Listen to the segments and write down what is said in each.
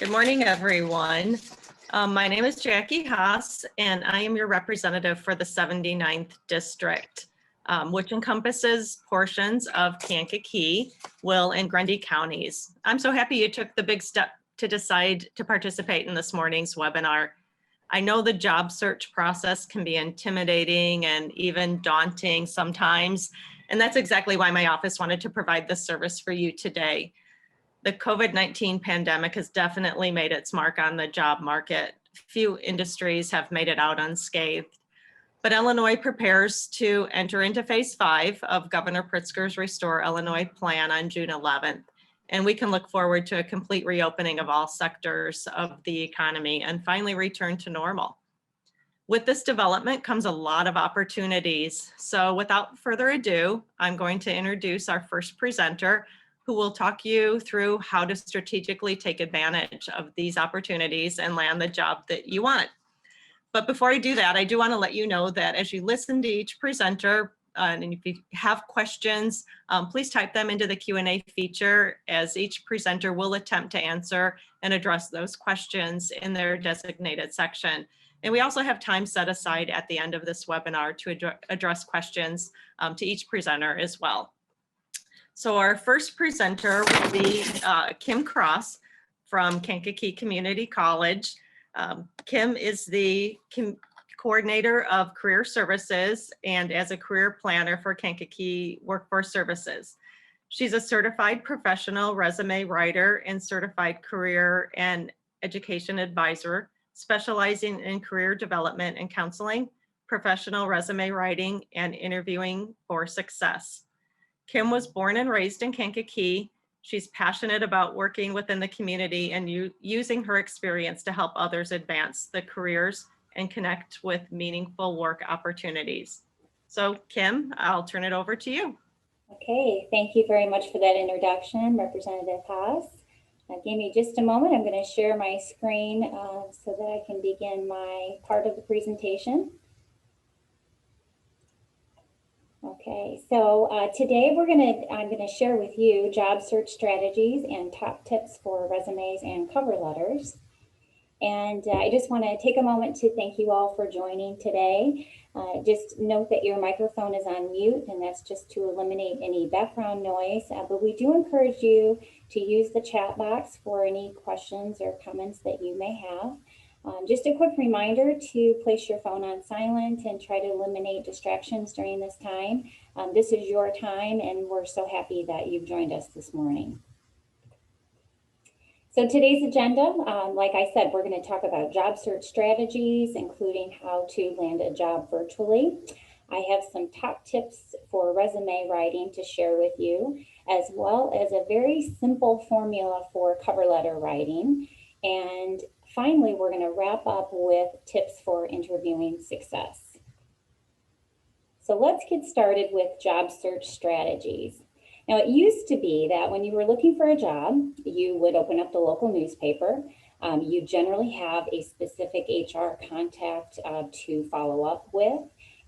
Good morning, everyone. My name is Jackie Haas, and I am your representative for the 79th District, which encompasses portions of Kankakee, Will, and Grundy counties. I'm so happy you took the big step to decide to participate in this morning's webinar. I know the job search process can be intimidating and even daunting sometimes, and that's exactly why my office wanted to provide this service for you today. The COVID-19 pandemic has definitely made its mark on the job market. Few industries have made it out unscathed, but Illinois prepares to enter into phase 5 of Governor Pritzker's Restore Illinois plan on June 11th. And we can look forward to a complete reopening of all sectors of the economy and finally return to normal. With this development comes a lot of opportunities. So without further ado, I'm going to introduce our first presenter, who will talk you through how to strategically take advantage of these opportunities and land the job that you want. But before I do that, I do want to let you know that as you listen to each presenter, and if you have questions, please type them into the Q&A feature, as each presenter will attempt to answer and address those questions in their designated section. And we also have time set aside at the end of this webinar to address questions to each presenter as well. So our first presenter will be Kim Cross from Kankakee Community College. Kim is the coordinator of career services and as a career planner for Kankakee Workforce Services. She's a certified professional resume writer and certified career and education advisor, specializing in career development and counseling, professional resume writing, and interviewing for success. Kim was born and raised in Kankakee. She's passionate about working within the community and using her experience to help others advance the careers and connect with meaningful work opportunities. So Kim, I'll turn it over to you. Okay, thank you very much for that introduction, Representative Haas. Give me just a moment. I'm going to share my screen so that I can begin my part of the presentation. Okay, so today I'm going to share with you job search strategies and top tips for resumes and cover letters. And I just want to take a moment to thank you all for joining today. Just note that your microphone is on mute, and that's just to eliminate any background noise. But we do encourage you to use the chat box for any questions or comments that you may have. Just a quick reminder to place your phone on silent and try to eliminate distractions during this time. This is your time, and we're so happy that you've joined us this morning. So today's agenda, like I said, we're going to talk about job search strategies, including how to land a job virtually. I have some top tips for resume writing to share with you, as well as a very simple formula for cover letter writing. And finally, we're going to wrap up with tips for interviewing success. So let's get started with job search strategies. Now, it used to be that when you were looking for a job, you would open up the local newspaper. You generally have a specific HR contact to follow up with,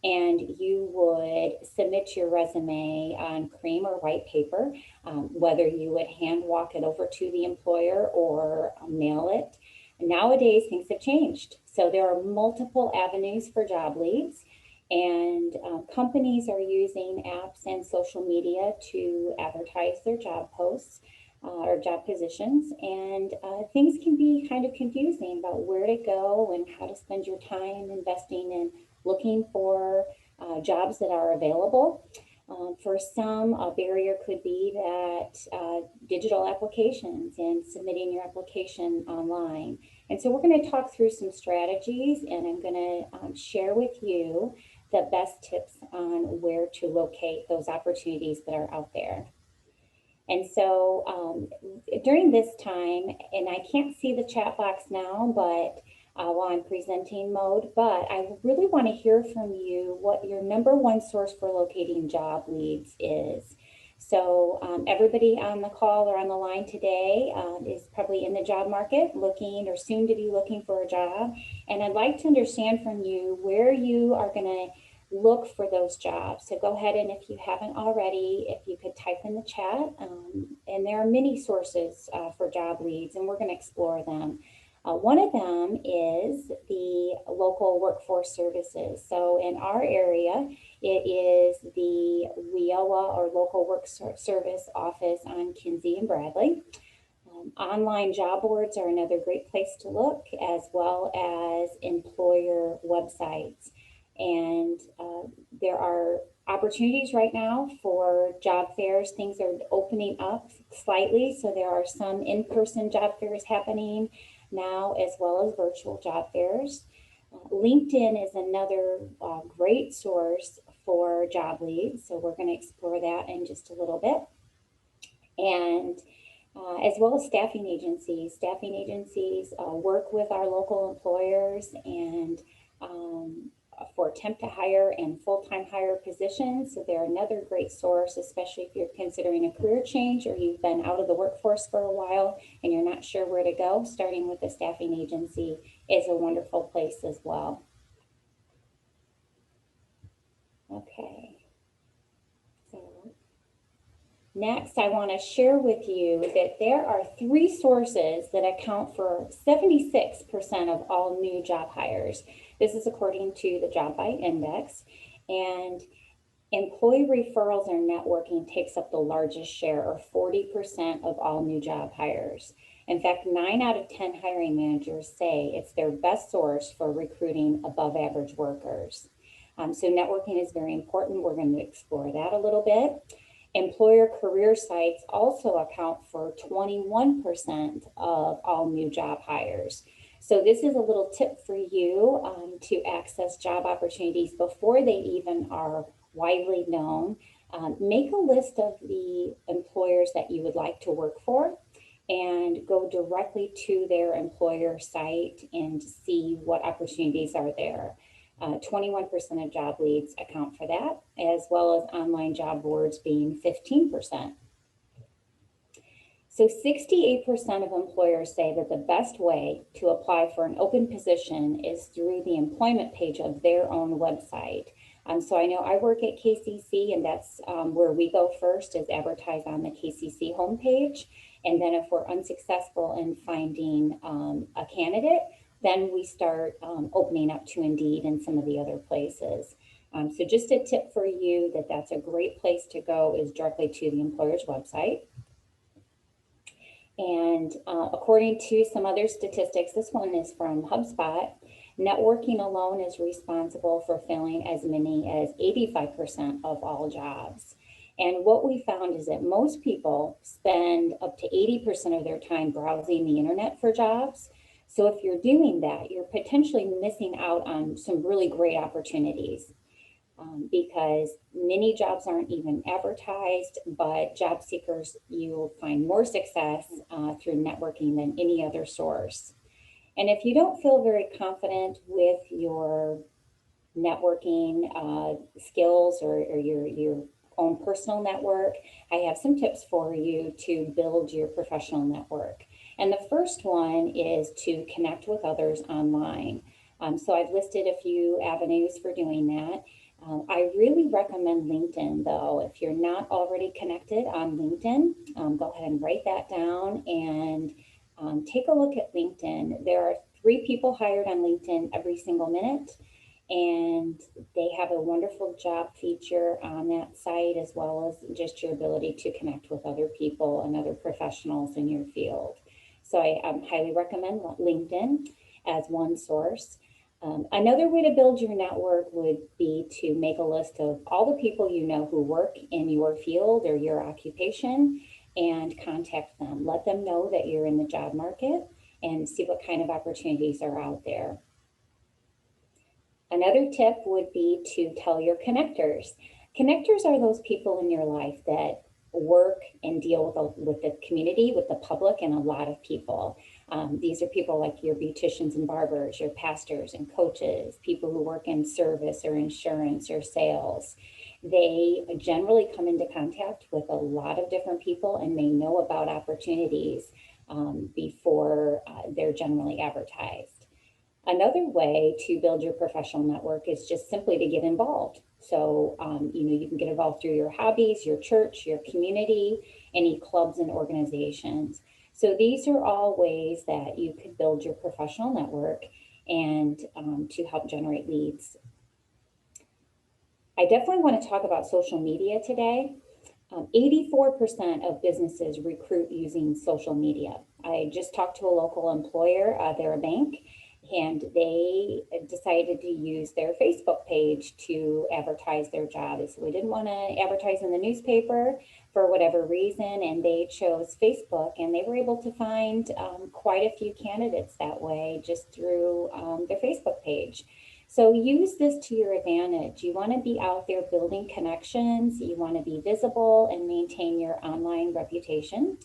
and you would submit your resume on cream or white paper, whether you would hand walk it over to the employer or mail it. Nowadays, things have changed. So there are multiple avenues for job leads. And companies are using apps and social media to advertise their job posts or job positions. And things can be kind of confusing about where to go and how to spend your time investing in looking for jobs that are available. For some, a barrier could be that digital applications and submitting your application online. And so we're going to talk through some strategies, and I'm going to share with you the best tips on where to locate those opportunities that are out there. And so during this time, and I can't see the chat box now, but while I'm presenting mode, but I really want to hear from you what your #1 source for locating job leads is. So everybody on the call or on the line today is probably in the job market looking or soon to be looking for a job. And I'd like to understand from you where you are going look for those jobs. So go ahead, and if you haven't already, if you could type in the chat, and there are many sources for job leads, and we're going to explore them. One of them is the local workforce services. So in our area, it is the WIOA, or Local Work Service Office on Kinsey and Bradley. Online job boards are another great place to look, as well as employer websites. And there are opportunities right now for job fairs. Things are opening up slightly, so there are some in-person job fairs happening now, as well as virtual job fairs. LinkedIn is another great source for job leads, so we're going to explore that in just a little bit. And as well as staffing agencies. Staffing agencies work with our local employers and for temp to hire and full-time hire positions. So they're another great source, especially if you're considering a career change or you've been out of the workforce for a while and you're not sure where to go. Starting with a staffing agency is a wonderful place as well. Okay. So next, I want to share with you that there are 3 sources that account for 76% of all new job hires. This is according to the Job Bite Index. And employee referrals or networking takes up the largest share, or 40% of all new job hires. In fact, 9 out of 10 hiring managers say it's their best source for recruiting above average workers. So networking is very important. We're going to explore that a little bit. Employer career sites also account for 21% of all new job hires. So this is a little tip for you to access job opportunities before they even are widely known. Make a list of the employers that you would like to work for and go directly to their employer site and see what opportunities are there. 21% of job leads account for that, as well as online job boards being 15%. So 68% of employers say that the best way to apply for an open position is through the employment page of their own website. So I know I work at KCC, and that's where we go first, is advertise on the KCC homepage. And then if we're unsuccessful in finding a candidate, then we start opening up to Indeed and some of the other places. So just a tip for you that that's a great place to go, is directly to the employer's website. And according to some other statistics, this one is from HubSpot, networking alone is responsible for filling as many as 85% of all jobs. And what we found is that most people spend up to 80% of their time browsing the internet for jobs. So if you're doing that, you're potentially missing out on some really great opportunities. Because many jobs aren't even advertised, but job seekers, you'll find more success through networking than any other source. And if you don't feel very confident with your networking skills or your own personal network, I have some tips for you to build your professional network. And the first one is to connect with others online. So I've listed a few avenues for doing that. I really recommend LinkedIn, though. If you're not already connected on LinkedIn, go ahead and write that down and take a look at LinkedIn. There are 3 people hired on LinkedIn every single minute, and they have a wonderful job feature on that site, as well as just your ability to connect with other people and other professionals in your field. So I highly recommend LinkedIn as one source. Another way to build your network would be to make a list of all the people you know who work in your field or your occupation and contact them. Let them know that you're in the job market and see what kind of opportunities are out there. Another tip would be to tell your connectors. Connectors are those people in your life that work and deal with the community, with the public, and a lot of people. These are people like your beauticians and barbers, your pastors and coaches, people who work in service or insurance or sales. They generally come into contact with a lot of different people, and they know about opportunities before they're generally advertised. Another way to build your professional network is just simply to get involved. So, you can get involved through your hobbies, your church, your community, any clubs and organizations. So these are all ways that you could build your professional network and to help generate leads. I definitely want to talk about social media today. 84% of businesses recruit using social media. I just talked to a local employer, they're a bank, and they decided to use their Facebook page to advertise their job. So we didn't want to advertise in the newspaper for whatever reason, and they chose Facebook, and they were able to find quite a few candidates that way just through their Facebook page. So use this to your advantage. You want to be out there building connections. You want to be visible and maintain your online reputation.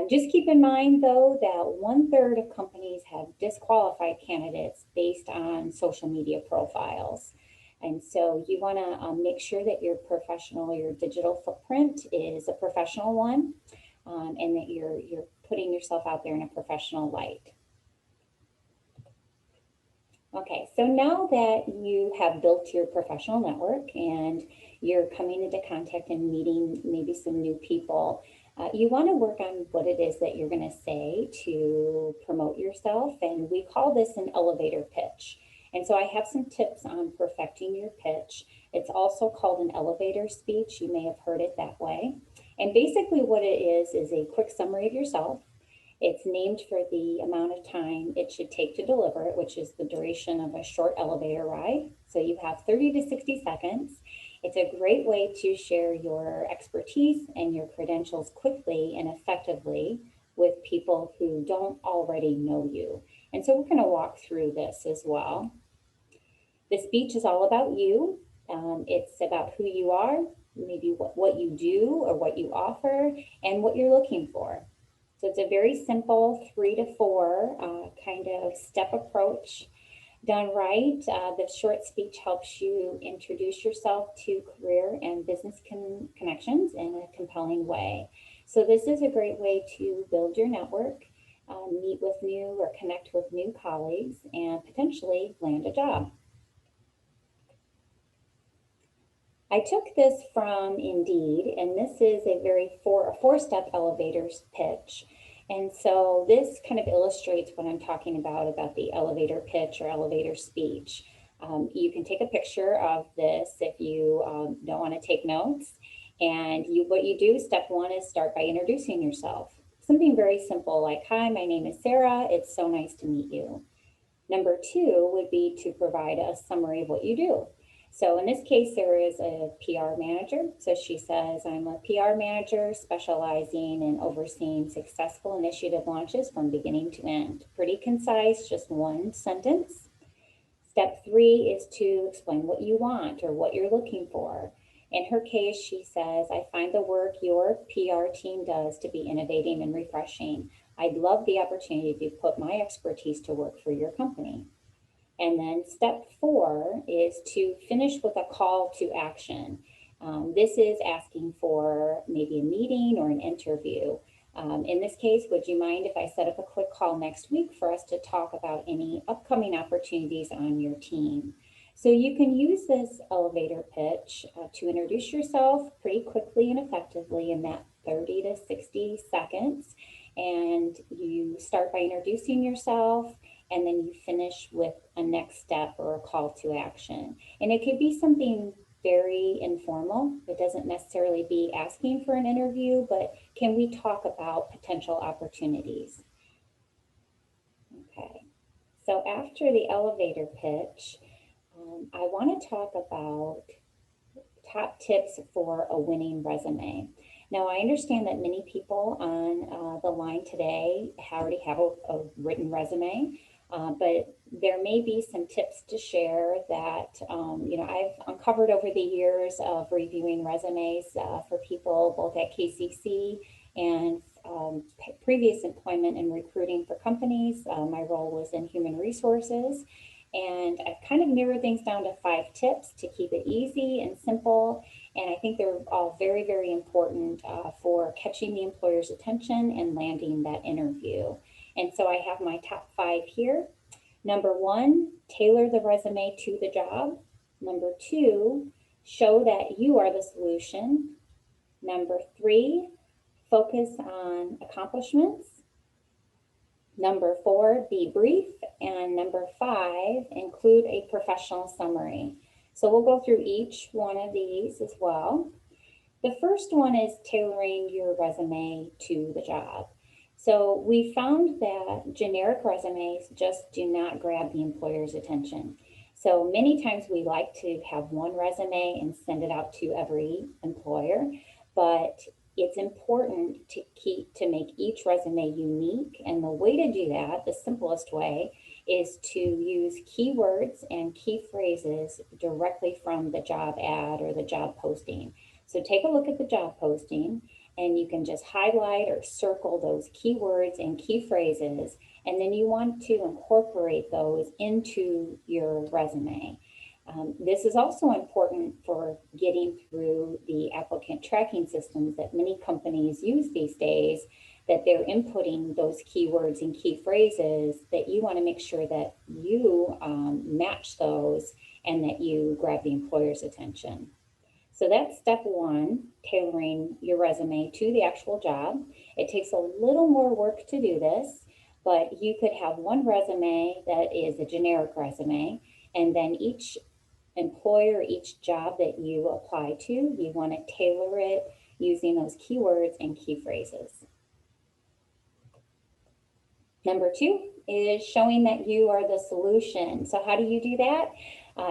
Just keep in mind, though, that 1/3 of companies have disqualified candidates based on social media profiles. And so you want to make sure that your digital footprint is a professional one, and that you're putting yourself out there in a professional light. Okay, so now that you have built your professional network and you're coming into contact and meeting maybe some new people, you want to work on what it is that you're going to say to promote yourself. And we call this an elevator pitch. And so I have some tips on perfecting your pitch. It's also called an elevator speech. You may have heard it that way. And basically what it is a quick summary of yourself. It's named for the amount of time it should take to deliver it, which is the duration of a short elevator ride. So you have 30 to 60 seconds. It's a great way to share your expertise and your credentials quickly and effectively with people who don't already know you. And so we're going to walk through this as well. The speech is all about you. It's about who you are, maybe what you do or what you offer, and what you're looking for. So it's a very simple 3 to 4 kind of step approach. Done right, the short speech helps you introduce yourself to career and business connections in a compelling way. So this is a great way to build your network, meet with new or connect with new colleagues, and potentially land a job. I took this from Indeed, and this is a four-step elevator pitch. And so this kind of illustrates what I'm talking about the elevator pitch or elevator speech. You can take a picture of this if you don't want to take notes. And what you do, step 1 is start by introducing yourself. Something very simple like, hi, my name is Sarah. It's so nice to meet you. Number 2 would be to provide a summary of what you do. So in this case, there is a PR manager. So she says, I'm a PR manager specializing in overseeing successful initiative launches from beginning to end. Pretty concise, just one sentence. Step 3 is to explain what you want or what you're looking for. In her case, she says, I find the work your PR team does to be innovating and refreshing. I'd love the opportunity to put my expertise to work for your company. And then step 4 is to finish with a call to action. This is asking for maybe a meeting or an interview. In this case, would you mind if I set up a quick call next week for us to talk about any upcoming opportunities on your team? So you can use this elevator pitch to introduce yourself pretty quickly and effectively in that 30 to 60 seconds. And you start by introducing yourself, and then you finish with a next step or a call to action. And it could be something very informal. It doesn't necessarily be asking for an interview, but can we talk about potential opportunities? Okay, so after the elevator pitch, I want to talk about top tips for a winning resume. Now, I understand that many people on the line today already have a written resume, but there may be some tips to share that I've uncovered over the years of reviewing resumes for people both at KCC and previous employment and recruiting for companies. My role was in human resources. And I've kind of narrowed things down to 5 tips to keep it easy and simple. And I think they're all very, very important for catching the employer's attention and landing that interview. And so I have my top 5 here. Number one, tailor the resume to the job. Number two, show that you are the solution. Number three, focus on accomplishments. Number four, be brief. And number five, include a professional summary. So we'll go through each one of these as well. The first one is tailoring your resume to the job. So we found that generic resumes just do not grab the employer's attention. So many times we like to have one resume and send it out to every employer, but it's important to make each resume unique. And the way to do that, the simplest way, is to use keywords and key phrases directly from the job ad or the job posting. So take a look at the job posting and you can just highlight or circle those keywords and key phrases. And then you want to incorporate those into your resume. This is also important for getting through the applicant tracking systems that many companies use these days, that they're inputting those keywords and key phrases, that you want to make sure that you match those and that you grab the employer's attention. So that's step one, tailoring your resume to the actual job. It takes a little more work to do this, but you could have one resume that is a generic resume, and then each employer, each job that you apply to, you want to tailor it using those keywords and key phrases. Number two is showing that you are the solution. So how do you do that?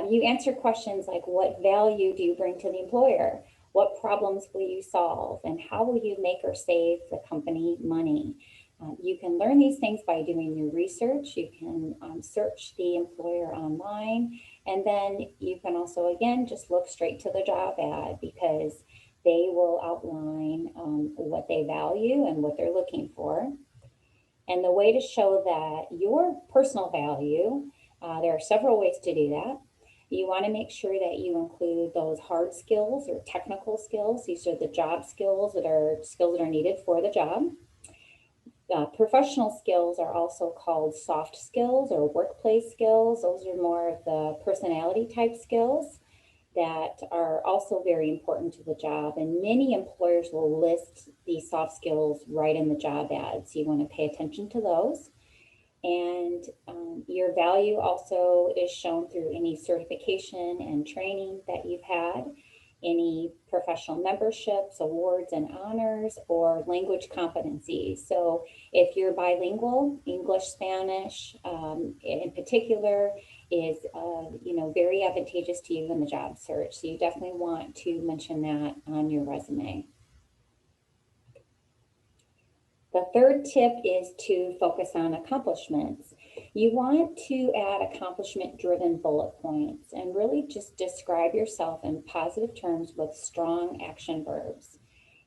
You answer questions like, what value do you bring to the employer? What problems will you solve? And how will you make or save the company money? You can learn these things by doing your research. You can search the employer online. And then you can also, again, just look straight to the job ad, because they will outline what they value and what they're looking for. And the way to show that your personal value, there are several ways to do that. You want to make sure that you include those hard skills or technical skills. These are the job skills that are needed for the job. Professional skills are also called soft skills or workplace skills. Those are more of the personality type skills that are also very important to the job. And many employers will list these soft skills right in the job ad. So you want to pay attention to those. And your value also is shown through any certification and training that you've had, any professional memberships, awards and honors, or language competencies. So if you're bilingual, English, Spanish in particular is very advantageous to you in the job search. So you definitely want to mention that on your resume. The third tip is to focus on accomplishments. You want to add accomplishment-driven bullet points and really just describe yourself in positive terms with strong action verbs,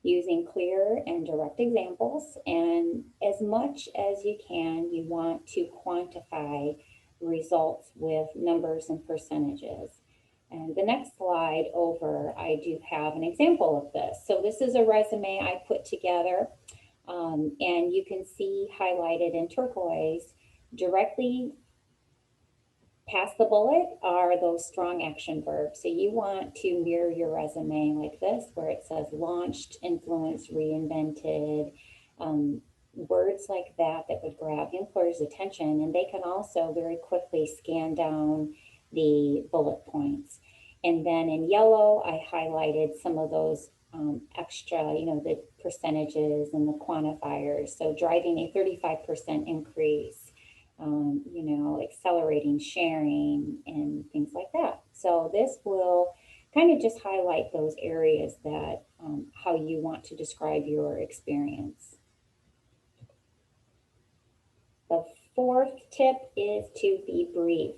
using clear and direct examples. And as much as you can, you want to quantify results with numbers and percentages. And the next slide over, I do have an example of this. So this is a resume I put together. And you can see highlighted in turquoise, directly past the bullet are those strong action verbs. So you want to mirror your resume like this, where it says launched, influenced, reinvented, words like that would grab the employer's attention. And they can also very quickly scan down the bullet points. And then in yellow, I highlighted some of those extra, the percentages and the quantifiers. So driving a 35% increase, accelerating sharing and things like that. So this will kind of just highlight those areas that how you want to describe your experience. The fourth tip is to be brief.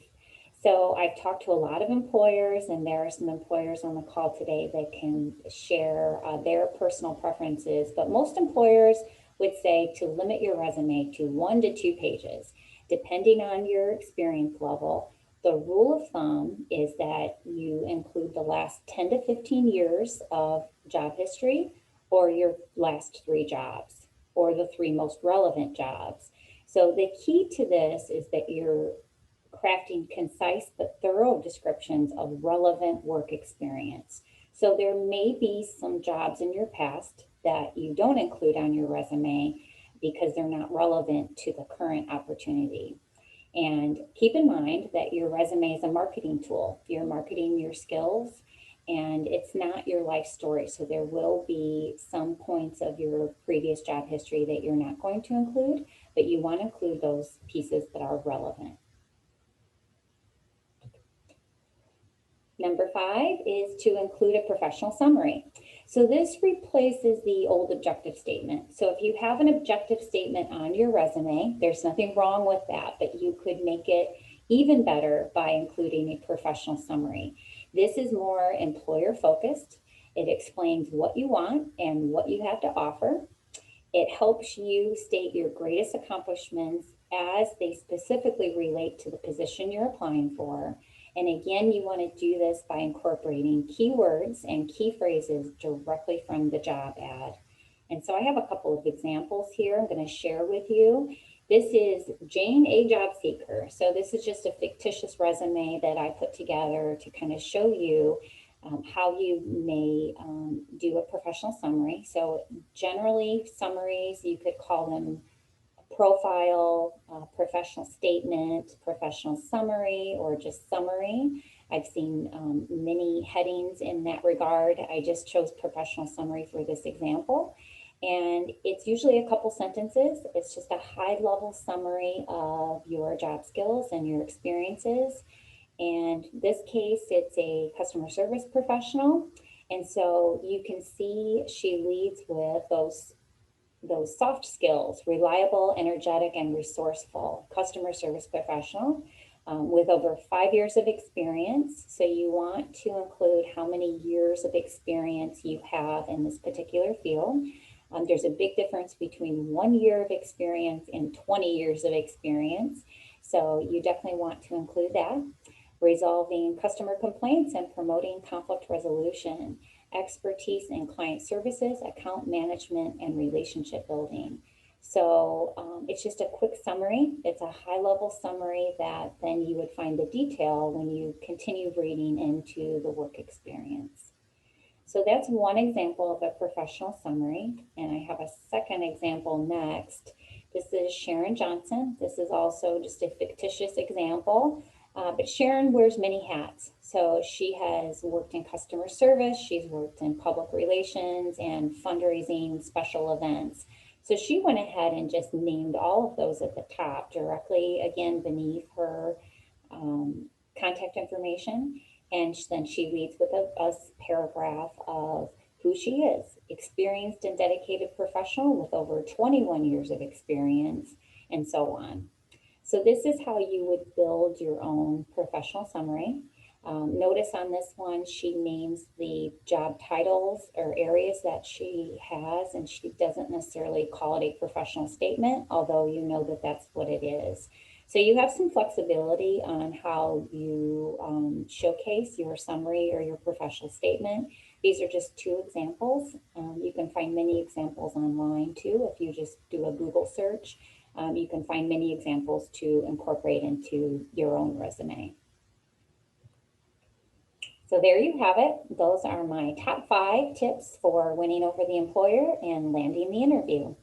So I've talked to a lot of employers, and there are some employers on the call today that can share their personal preferences, but most employers would say to limit your resume to 1 to 2 pages, depending on your experience level. The rule of thumb is that you include the last 10 to 15 years of job history, or your last 3 jobs, or the 3 most relevant jobs. So the key to this is that you're crafting concise but thorough descriptions of relevant work experience. So there may be some jobs in your past that you don't include on your resume because they're not relevant to the current opportunity. And keep in mind that your resume is a marketing tool. You're marketing your skills and it's not your life story. So there will be some points of your previous job history that you're not going to include, but you want to include those pieces that are relevant. Number 5 is to include a professional summary. So this replaces the old objective statement. So if you have an objective statement on your resume, there's nothing wrong with that, but you could make it even better by including a professional summary. This is more employer focused. It explains what you want and what you have to offer. It helps you state your greatest accomplishments as they specifically relate to the position you're applying for. And again, you want to do this by incorporating keywords and key phrases directly from the job ad. And so I have a couple of examples here I'm going to share with you. This is Jane, a job seeker. So this is just a fictitious resume that I put together to kind of show you how you may do a professional summary. So generally summaries, you could call them profile, professional statement, professional summary, or just summary. I've seen many headings in that regard. I just chose professional summary for this example. And it's usually a couple sentences. It's just a high-level summary of your job skills and your experiences. And in this case, it's a customer service professional. And so you can see she leads with those soft skills: reliable, energetic, and resourceful customer service professional with over 5 years of experience. So you want to include how many years of experience you have in this particular field. There's a big difference between 1 year of experience and 20 years of experience. So you definitely want to include that. Resolving customer complaints and promoting conflict resolution, expertise in client services, account management, and relationship building. So it's just a quick summary. It's a high-level summary that then you would find the detail when you continue reading into the work experience. So that's one example of a professional summary. And I have a second example next. This is Sharon Johnson. This is also just a fictitious example. But Sharon wears many hats. So she has worked in customer service, she's worked in public relations and fundraising, special events. So she went ahead and just named all of those at the top directly, again, beneath her contact information. And then she leads with a paragraph of who she is: experienced and dedicated professional with over 21 years of experience, and so on. So this is how you would build your own professional summary. Notice on this one, she names the job titles or areas that she has, and she doesn't necessarily call it a professional statement, although you know that that's what it is. So you have some flexibility on how you showcase your summary or your professional statement. These are just two examples. You can find many examples online too. If you just do a Google search, you can find many examples to incorporate into your own resume. So there you have it. Those are my top 5 tips for winning over the employer and landing the interview.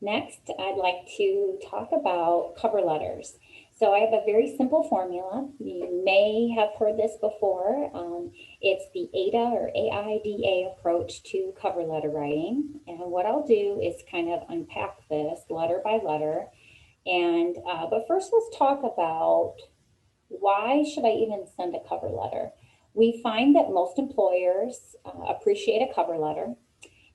Next, I'd like to talk about cover letters. So I have a very simple formula. You may have heard this before. It's the AIDA or AIDA approach to cover letter writing. And what I'll do is kind of unpack this letter by letter. And but first, let's talk about why should I even send a cover letter? We find that most employers appreciate a cover letter.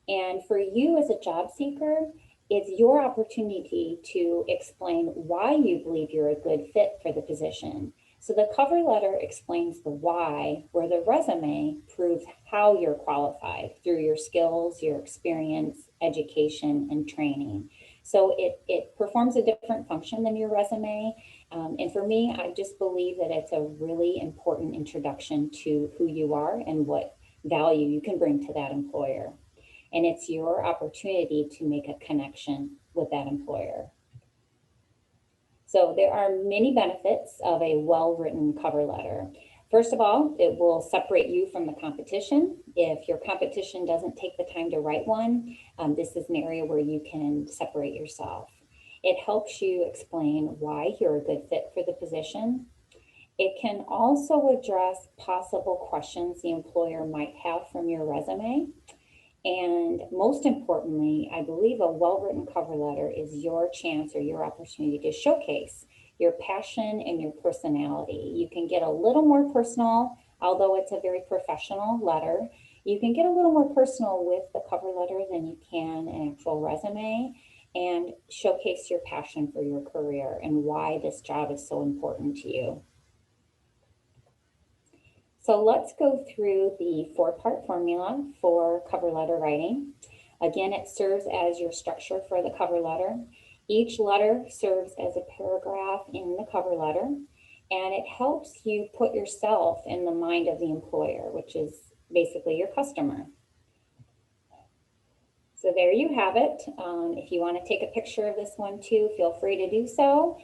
And for you as a job seeker, it's your opportunity to explain why you believe you're a good fit for the position. So the cover letter explains the why, where the resume proves how you're qualified through your skills, your experience, education, and training. So it performs a different function than your resume. And for me, I just believe that it's a really important introduction to who you are and what value you can bring to that employer. And it's your opportunity to make a connection with that employer. So there are many benefits of a well-written cover letter. First of all, it will separate you from the competition. If your competition doesn't take the time to write one, this is an area where you can separate yourself. It helps you explain why you're a good fit for the position. It can also address possible questions the employer might have from your resume. And most importantly, I believe a well-written cover letter is your chance or your opportunity to showcase your passion and your personality. You can get a little more personal, although it's a very professional letter. You can get a little more personal with the cover letter than you can an actual resume, and showcase your passion for your career and why this job is so important to you. So let's go through the 4-part formula for cover letter writing. Again, it serves as your structure for the cover letter. Each letter serves as a paragraph in the cover letter, and it helps you put yourself in the mind of the employer, which is basically your customer. So there you have it. If you want to take a picture of this one too, feel free to do so.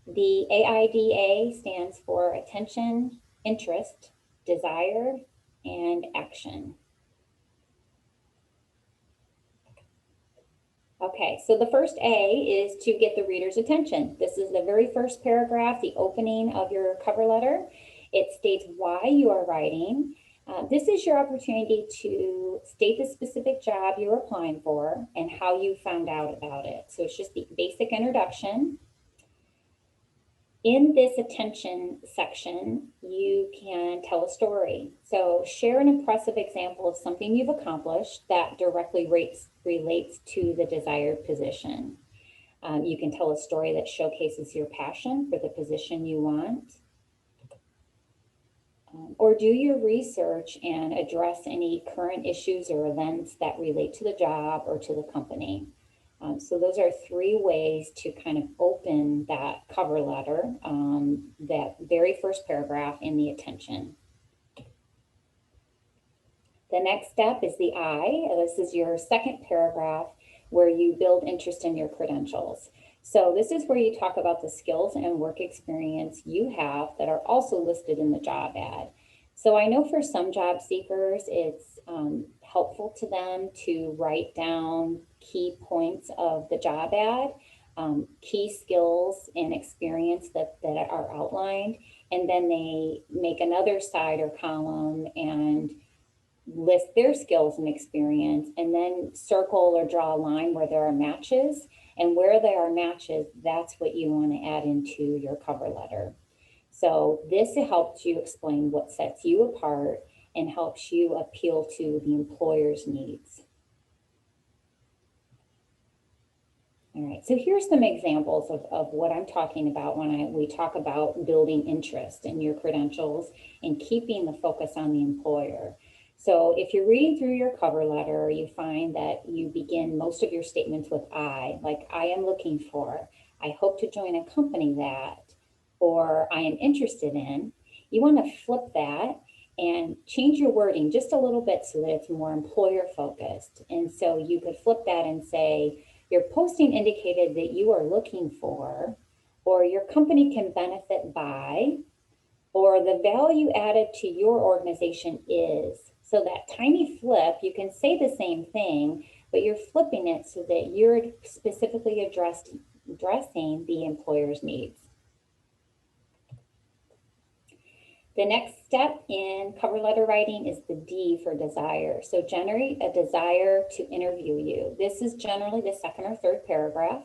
The AIDA stands for attention, interest, desire, and action. Okay, so the first A is to get the reader's attention. This is the very first paragraph, the opening of your cover letter. It states why you are writing. This is your opportunity to state the specific job you're applying for and how you found out about it. So it's just the basic introduction. In this attention section, you can tell a story. So share an impressive example of something you've accomplished that directly relates to the desired position. You can tell a story that showcases your passion for the position you want. Or do your research and address any current issues or events that relate to the job or to the company. So those are 3 ways to kind of open that cover letter, that very first paragraph in the attention. The next step is the I. This is your second paragraph where you build interest in your credentials. So this is where you talk about the skills and work experience you have that are also listed in the job ad. So I know for some job seekers, it's helpful to them to write down key points of the job ad, key skills and experience that are outlined, and then they make another side or column and list their skills and experience, and then circle or draw a line where there are matches. And where there are matches, that's what you want to add into your cover letter. So this helps you explain what sets you apart and helps you appeal to the employer's needs. All right, so here's some examples of what I'm talking about when we talk about building interest in your credentials and keeping the focus on the employer. So if you're reading through your cover letter, you find that you begin most of your statements with I, like I am looking for, I hope to join a company that, or I am interested in. You want to flip that and change your wording just a little bit so that it's more employer focused. And so you could flip that and say, your posting indicated that you are looking for, or your company can benefit by, or the value added to your organization is. So that tiny flip, you can say the same thing, but you're flipping it so that you're specifically addressing the employer's needs. The next step in cover letter writing is the D for desire. So generate a desire to interview you. This is generally the second or third paragraph.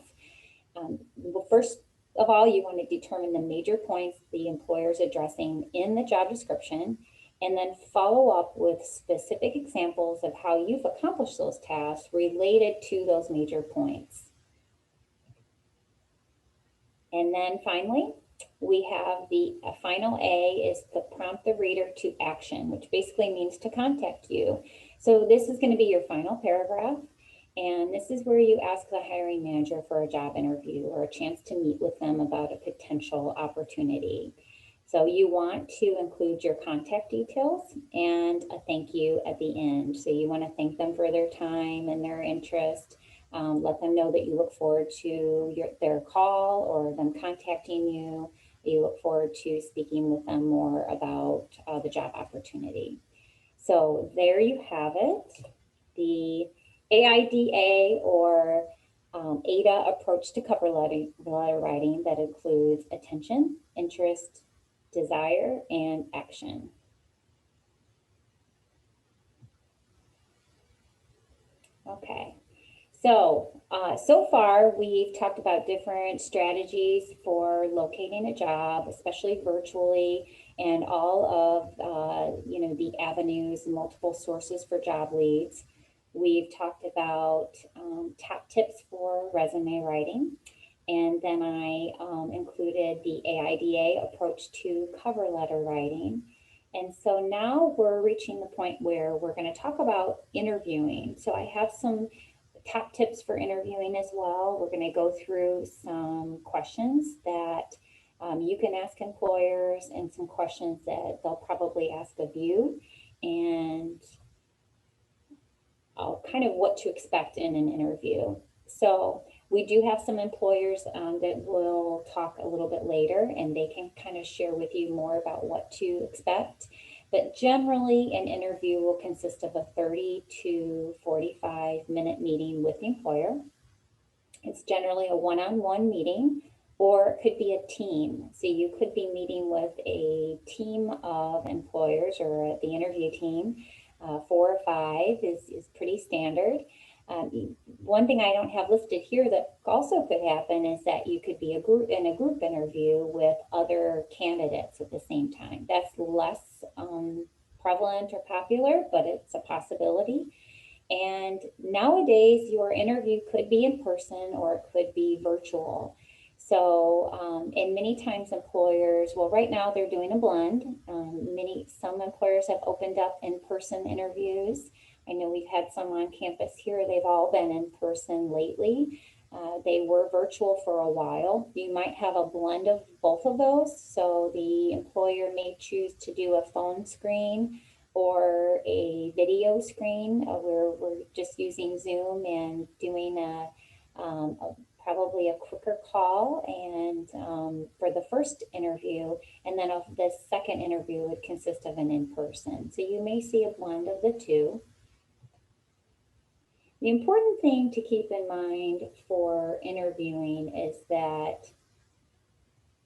Well, first of all, you want to determine the major points the employer is addressing in the job description, and then follow up with specific examples of how you've accomplished those tasks related to those major points. And then finally, we have the final A is to prompt the reader to action, which basically means to contact you. So this is going to be your final paragraph. And this is where you ask the hiring manager for a job interview or a chance to meet with them about a potential opportunity. So you want to include your contact details and a thank you at the end. So you want to thank them for their time and their interest. Let them know that you look forward to their call or them contacting you. You look forward to speaking with them more about the job opportunity. So there you have it, the AIDA or AIDA approach to cover letter writing that includes attention, interest, desire, and action. Okay, so far we've talked about different strategies for locating a job, especially virtually, and all of the avenues and multiple sources for job leads. We've talked about top tips for resume writing, and then I included the AIDA approach to cover letter writing. And so now we're reaching the point where we're going to talk about interviewing. So I have some top tips for interviewing as well. We're going to go through some questions that you can ask employers and some questions that they'll probably ask of you, and kind of what to expect in an interview. So we do have some employers that will talk a little bit later, and they can kind of share with you more about what to expect. But generally, an interview will consist of a 30 to 45-minute meeting with the employer. It's generally a one-on-one meeting, or it could be a team. So you could be meeting with a team of employers or the interview team. 4 or 5 is pretty standard. One thing I don't have listed here that also could happen is that you could be in a group interview with other candidates at the same time. That's less prevalent or popular, but it's a possibility. And nowadays, your interview could be in person or it could be virtual. So, and many times employers, well, right now they're doing a blend. Some employers have opened up in-person interviews. I know we've had some on campus here. They've all been in person lately. They were virtual for a while. You might have a blend of both of those. So the employer may choose to do a phone screen or a video screen where we're just using Zoom and doing probably a quicker call and for the first interview, and then the second interview would consist of an in-person. So you may see a blend of the two. The important thing to keep in mind for interviewing is that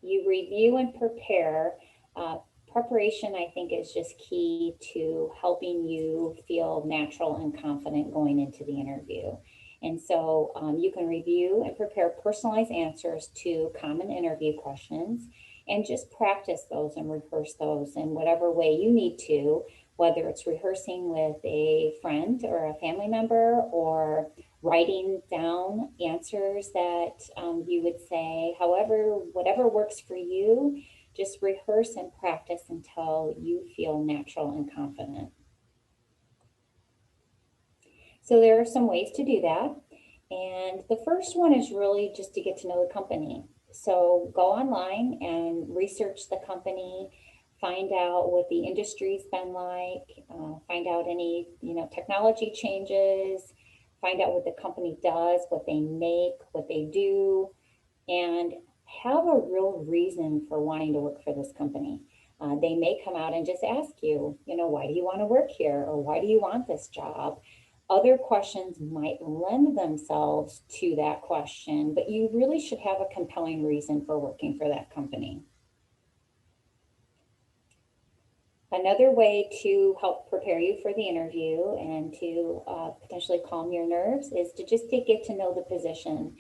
you review and prepare. Preparation, I think, is just key to helping you feel natural and confident going into the interview. And so you can review and prepare personalized answers to common interview questions and just practice those and rehearse those in whatever way you need to, whether it's rehearsing with a friend or a family member or writing down answers that you would say. However, whatever works for you, just rehearse and practice until you feel natural and confident. So there are some ways to do that. And the first one is really just to get to know the company. So go online and research the company, find out what the industry's been like, find out any technology changes, find out what the company does, what they make, what they do, and have a real reason for wanting to work for this company. They may come out and just ask you, why do you want to work here? Or why do you want this job? Other questions might lend themselves to that question, but you really should have a compelling reason for working for that company. Another way to help prepare you for the interview and to potentially calm your nerves is to just get to know the position.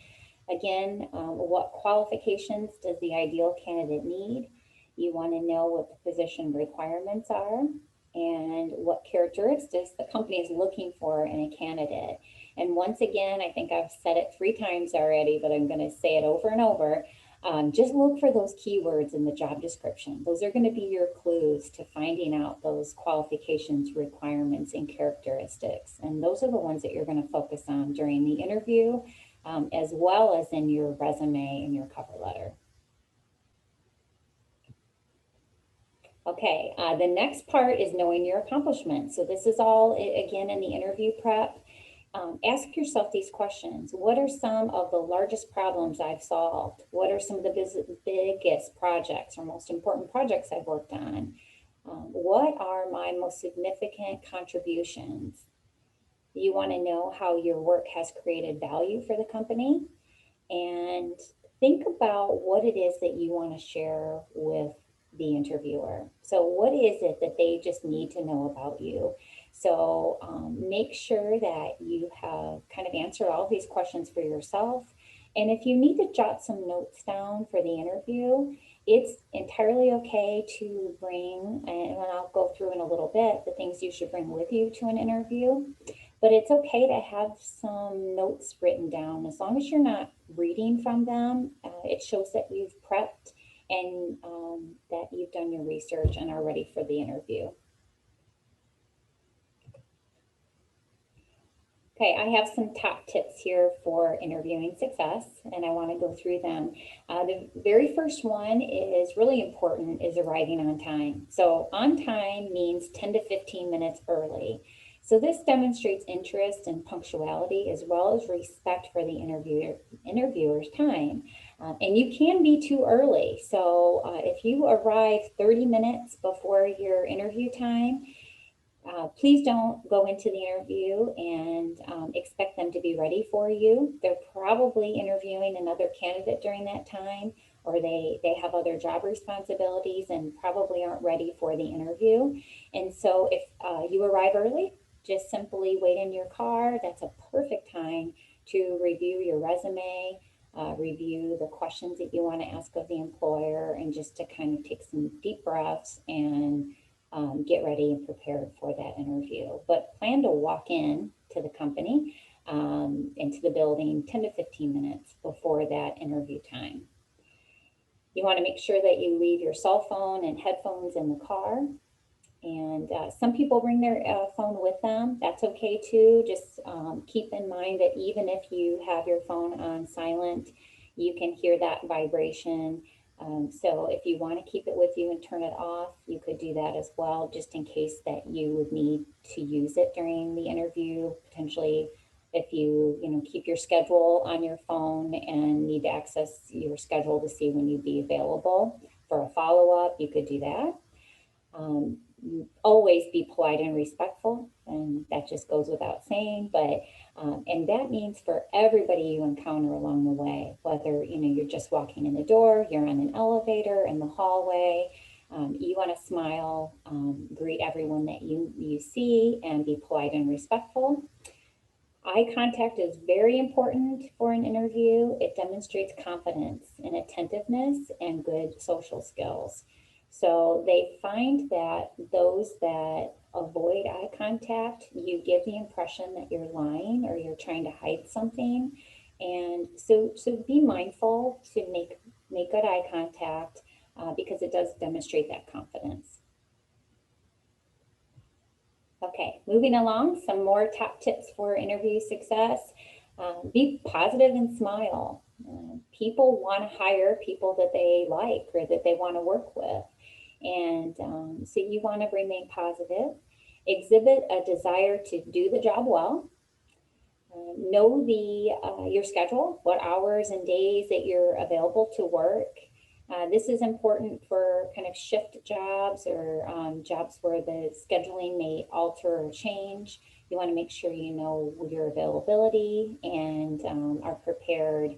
Again, what qualifications does the ideal candidate need? You want to know what the position requirements are and what characteristics the company is looking for in a candidate. And once again, I think I've said it 3 times already, but I'm going to say it over and over. Just look for those keywords in the job description. Those are going to be your clues to finding out those qualifications, requirements, and characteristics. And those are the ones that you're going to focus on during the interview, as well as in your resume and your cover letter. Okay, the next part is knowing your accomplishments. So this is all, again, in the interview prep. ask yourself these questions. What are some of the largest problems I've solved? What are some of the biggest projects or most important projects I've worked on? What are my most significant contributions? You want to know how your work has created value for the company, and think about what it is that you want to share with the interviewer. So what is it that they just need to know about you? So make sure that you have kind of answered all of these questions for yourself. And if you need to jot some notes down for the interview, it's entirely okay to bring, and I'll go through in a little bit, the things you should bring with you to an interview. But it's okay to have some notes written down. As long as you're not reading from them, it shows that you've prepped and that you've done your research and are ready for the interview. Okay, I have some top tips here for interviewing success, and I want to go through them. The very first one is really important, is arriving on time. So on time means 10 to 15 minutes early. So this demonstrates interest and punctuality as well as respect for the interviewer's time. And you can be too early. So if you arrive 30 minutes before your interview time, please don't go into the interview and expect them to be ready for you. They're probably interviewing another candidate during that time, or they have other job responsibilities and probably aren't ready for the interview. And so if you arrive early, just simply wait in your car. That's a perfect time to review your resume, review the questions that you want to ask of the employer, and just to kind of take some deep breaths and get ready and prepared for that interview. But plan to walk in to the company, into the building 10 to 15 minutes before that interview time. You want to make sure that you leave your cell phone and headphones in the car. And some people bring their phone with them. That's okay too. Just keep in mind that even if you have your phone on silent, you can hear that vibration. So if you want to keep it with you and turn it off, you could do that as well, just in case that you would need to use it during the interview. Potentially, if you keep your schedule on your phone and need to access your schedule to see when you'd be available for a follow-up, you could do that. Always be polite and respectful, and that just goes without saying, but and that means for everybody you encounter along the way, whether you're just walking in the door, you're on an elevator, in the hallway, you want to smile, greet everyone that you see, and be polite and respectful. Eye contact is very important for an interview. It demonstrates confidence and attentiveness and good social skills. So they find that those that avoid eye contact, you give the impression that you're lying or you're trying to hide something. And so be mindful to make good eye contact because it does demonstrate that confidence. Okay, moving along, some more top tips for interview success. Be positive and smile. People want to hire people that they like or that they want to work with. And so you want to remain positive, exhibit a desire to do the job well, know your schedule, what hours and days that you're available to work. This is important for kind of shift jobs or jobs where the scheduling may alter or change. You want to make sure you know your availability and are prepared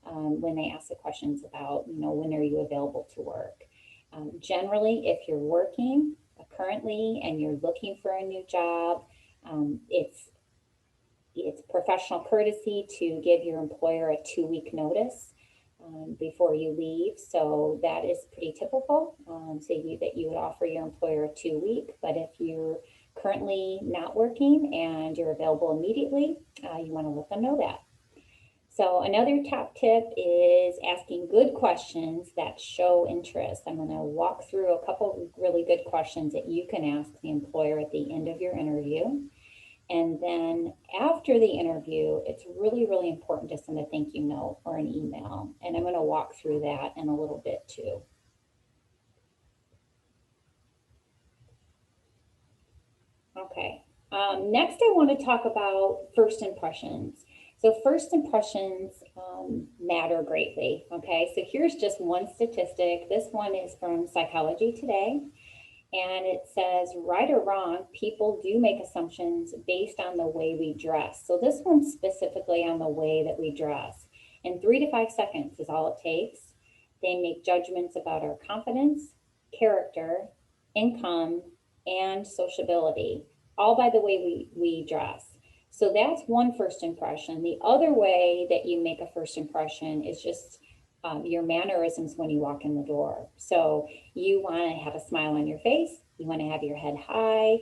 when they ask the questions about, when are you available to work. Generally, if you're working currently and you're looking for a new job, it's professional courtesy to give your employer a 2-week notice before you leave. So that is pretty typical. That you would offer your employer a 2-week, but if you're currently not working and you're available immediately, you want to let them know that. So another top tip is asking good questions that show interest. I'm going to walk through a couple of really good questions that you can ask the employer at the end of your interview. And then after the interview, it's really, really important to send a thank you note or an email. And I'm going to walk through that in a little bit too. Okay. Next, I want to talk about first impressions. So first impressions matter greatly, okay? So here's just one statistic. This one is from Psychology Today, and it says, right or wrong, people do make assumptions based on the way we dress. So this one's specifically on the way that we dress. And 3 to 5 seconds is all it takes. They make judgments about our confidence, character, income, and sociability, all by the way we dress. So that's one first impression. The other way that you make a first impression is just your mannerisms when you walk in the door. So you want to have a smile on your face. You want to have your head high.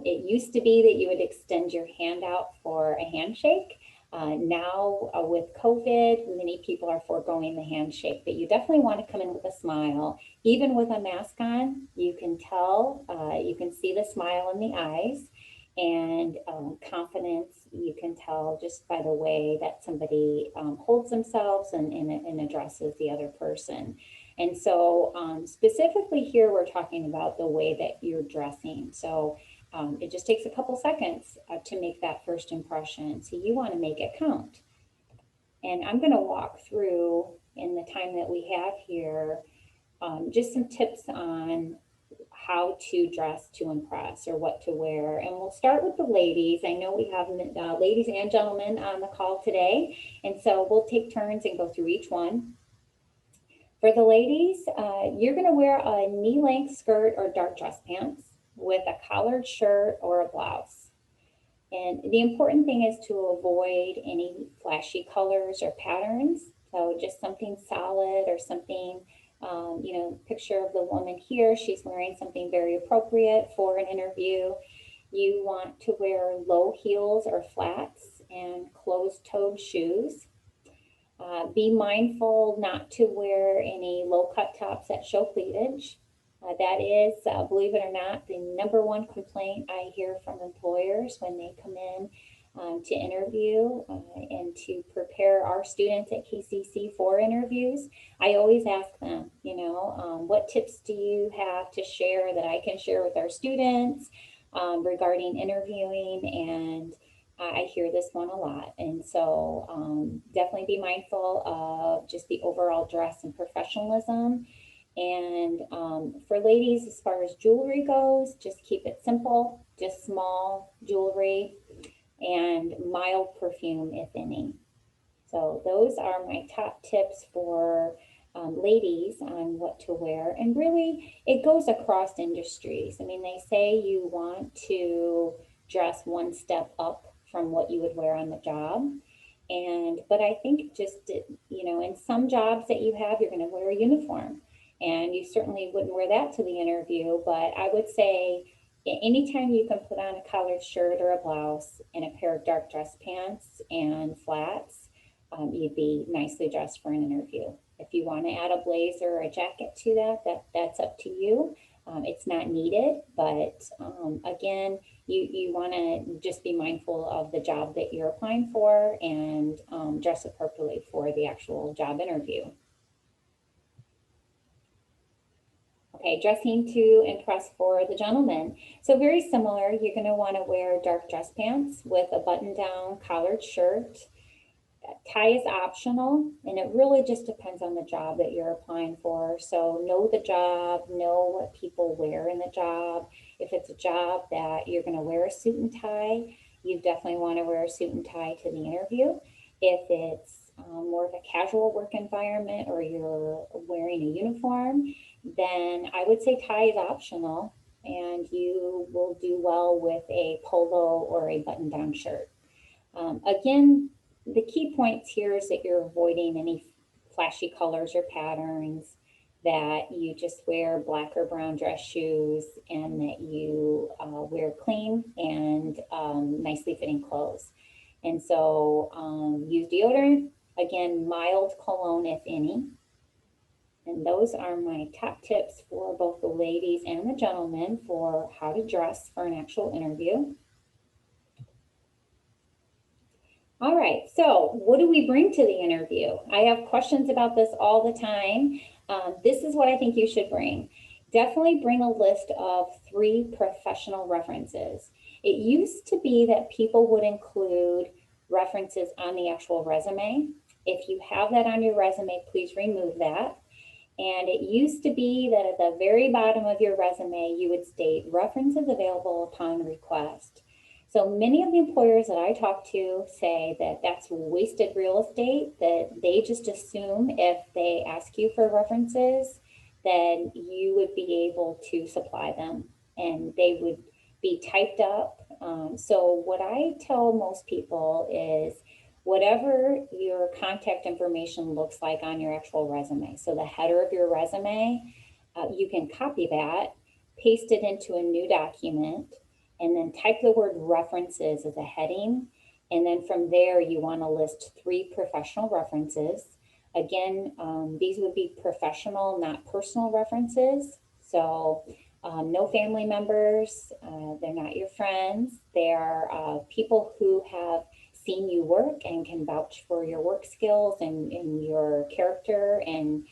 It used to be that you would extend your hand out for a handshake. Now with COVID, many people are foregoing the handshake, but you definitely want to come in with a smile. Even with a mask on, you can tell, you can see the smile in the eyes, and confidence, you can tell just by the way that somebody holds themselves and addresses the other person. And so specifically here, we're talking about the way that you're dressing. So it just takes a couple seconds to make that first impression. So you want to make it count. And I'm going to walk through, in the time that we have here, just some tips on how to dress to impress or what to wear. And we'll start with the ladies. I know we have ladies and gentlemen on the call today. And so we'll take turns and go through each one. For the ladies, you're going to wear a knee-length skirt or dark dress pants with a collared shirt or a blouse. And the important thing is to avoid any flashy colors or patterns. So just something solid or something, picture of the woman here, she's wearing something very appropriate for an interview. You want to wear low heels or flats and closed-toed shoes. Be mindful not to wear any low-cut tops that show cleavage. That is, believe it or not, the number one complaint I hear from employers when they come in to interview and to prepare our students at KCC for interviews. I always ask them, what tips do you have to share that I can share with our students regarding interviewing? And I hear this one a lot. And so definitely be mindful of just the overall dress and professionalism. And for ladies, as far as jewelry goes, just keep it simple, just small jewelry and mild perfume, if any. So those are my top tips for ladies on what to wear. And really, it goes across industries. I mean, they say you want to dress one step up from what you would wear on the job. But I think just, in some jobs that you have, you're going to wear a uniform. And you certainly wouldn't wear that to the interview, but I would say anytime you can put on a collared shirt or a blouse and a pair of dark dress pants and flats, you'd be nicely dressed for an interview. If you want to add a blazer or a jacket to that's up to you. It's not needed, but again, you want to just be mindful of the job that you're applying for and dress appropriately for the actual job interview. Okay, dressing to impress for the gentleman. So very similar, you're going to want to wear dark dress pants with a button-down collared shirt. Tie is optional, and it really just depends on the job that you're applying for. So know the job, know what people wear in the job. If it's a job that you're going to wear a suit and tie, you definitely want to wear a suit and tie to the interview. If it's more of a casual work environment or you're wearing a uniform, then I would say tie is optional, and you will do well with a polo or a button-down shirt. Again, the key points here is that you're avoiding any flashy colors or patterns, that you just wear black or brown dress shoes, and that you wear clean and nicely fitting clothes. And so use deodorant, again, mild cologne if any. And those are my top tips for both the ladies and the gentlemen for how to dress for an actual interview. All right, so what do we bring to the interview? I have questions about this all the time. This is what I think you should bring. Definitely bring a list of 3 professional references. It used to be that people would include references on the actual resume. If you have that on your resume, please remove that. And it used to be that at the very bottom of your resume, you would state references available upon request. So many of the employers that I talk to say that that's wasted real estate, that they just assume if they ask you for references, then you would be able to supply them and they would be typed up. So what I tell most people is whatever your contact information looks like on your actual resume. So the header of your resume, you can copy that, paste it into a new document, and then type the word references as a heading. And then from there, you want to list 3 professional references. Again, these would be professional, not personal references. So no family members, they're not your friends. They're people who have seen you work and can vouch for your work skills and your character. And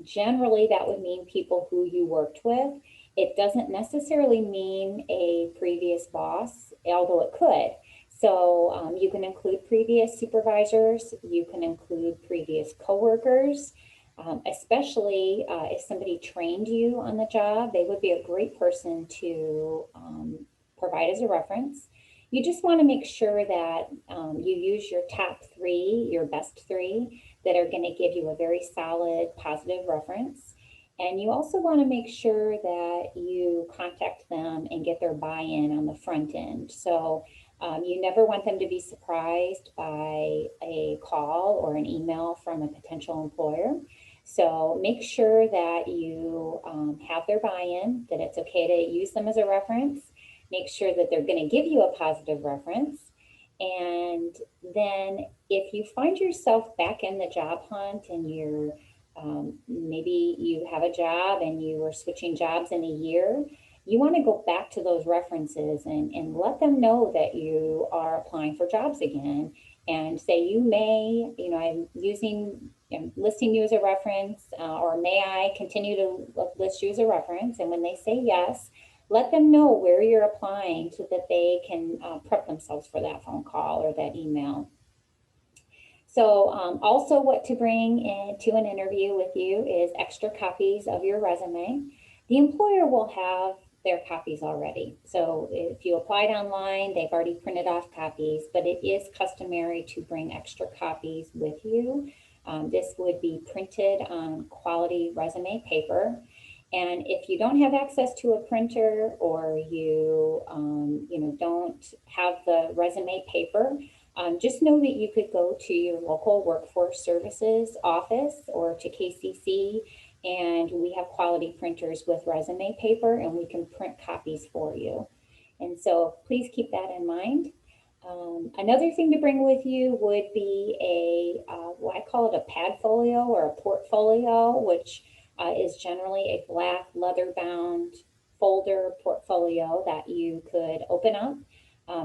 generally that would mean people who you worked with. It doesn't necessarily mean a previous boss, although it could. So you can include previous supervisors, you can include previous coworkers, especially if somebody trained you on the job, they would be a great person to provide as a reference. You just want to make sure that you use your top 3, your best 3 that are going to give you a very solid positive reference. And you also want to make sure that you contact them and get their buy-in on the front end. So you never want them to be surprised by a call or an email from a potential employer. So make sure that you have their buy-in, that it's okay to use them as a reference. Make sure that they're going to give you a positive reference. And then if you find yourself back in the job hunt and you're maybe you have a job and you were switching jobs in a year, you want to go back to those references and let them know that you are applying for jobs again and say, you may, I'm listing you as a reference, or may I continue to list you as a reference? And when they say yes, let them know where you're applying so that they can prep themselves for that phone call or that email. So also what to bring into an interview with you is extra copies of your resume. The employer will have their copies already. So if you applied online, they've already printed off copies, but it is customary to bring extra copies with you. This would be printed on quality resume paper. And if you don't have access to a printer or you, don't have the resume paper, just know that you could go to your local workforce services office or to KCC, and we have quality printers with resume paper and we can print copies for you. And so please keep that in mind. Another thing to bring with you would be what I call it a padfolio or a portfolio, which is generally a black leather bound folder portfolio that you could open up.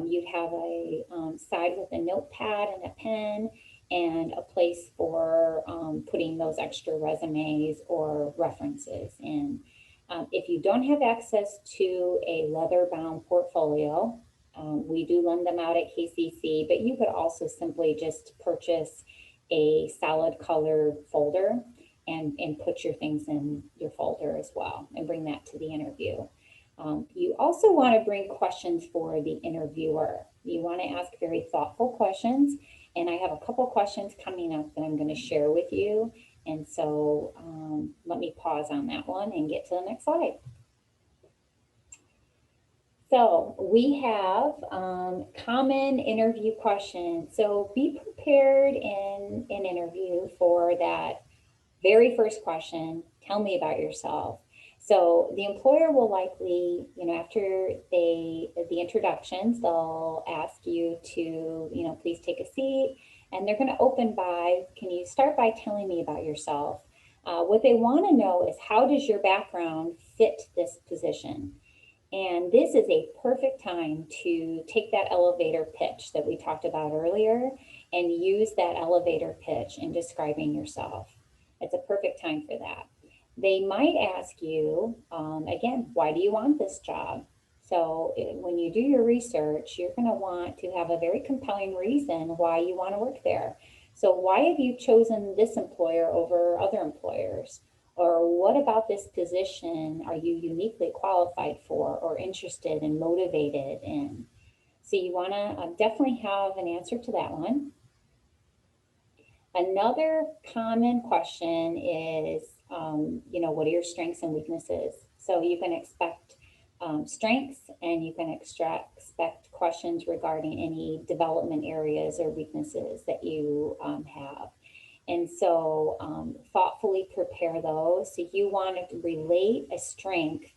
You'd have a side with a notepad and a pen and a place for putting those extra resumes or references in. If you don't have access to a leather bound portfolio, we do lend them out at KCC, but you could also simply just purchase a solid colored folder and put your things in your folder as well and bring that to the interview. You also want to bring questions for the interviewer. You want to ask very thoughtful questions, and I have a couple questions coming up that I'm going to share with you. And so let me pause on that one and get to the next slide. So we have common interview questions. So be prepared in an interview for that very first question. Tell me about yourself. So the employer will likely, after the introductions, they'll ask you to, please take a seat, and they're going to open by, can you start by telling me about yourself? What they want to know is, how does your background fit this position? And this is a perfect time to take that elevator pitch that we talked about earlier and use that elevator pitch in describing yourself. It's a perfect time for that. They might ask you, again, why do you want this job? So when you do your research, you're going to want to have a very compelling reason why you want to work there. So why have you chosen this employer over other employers? Or what about this position are you uniquely qualified for or interested and motivated in? So you want to definitely have an answer to that one. Another common question is, what are your strengths and weaknesses? So you can expect strengths, and you can expect questions regarding any development areas or weaknesses that you have. And so thoughtfully prepare those. So you want to relate a strength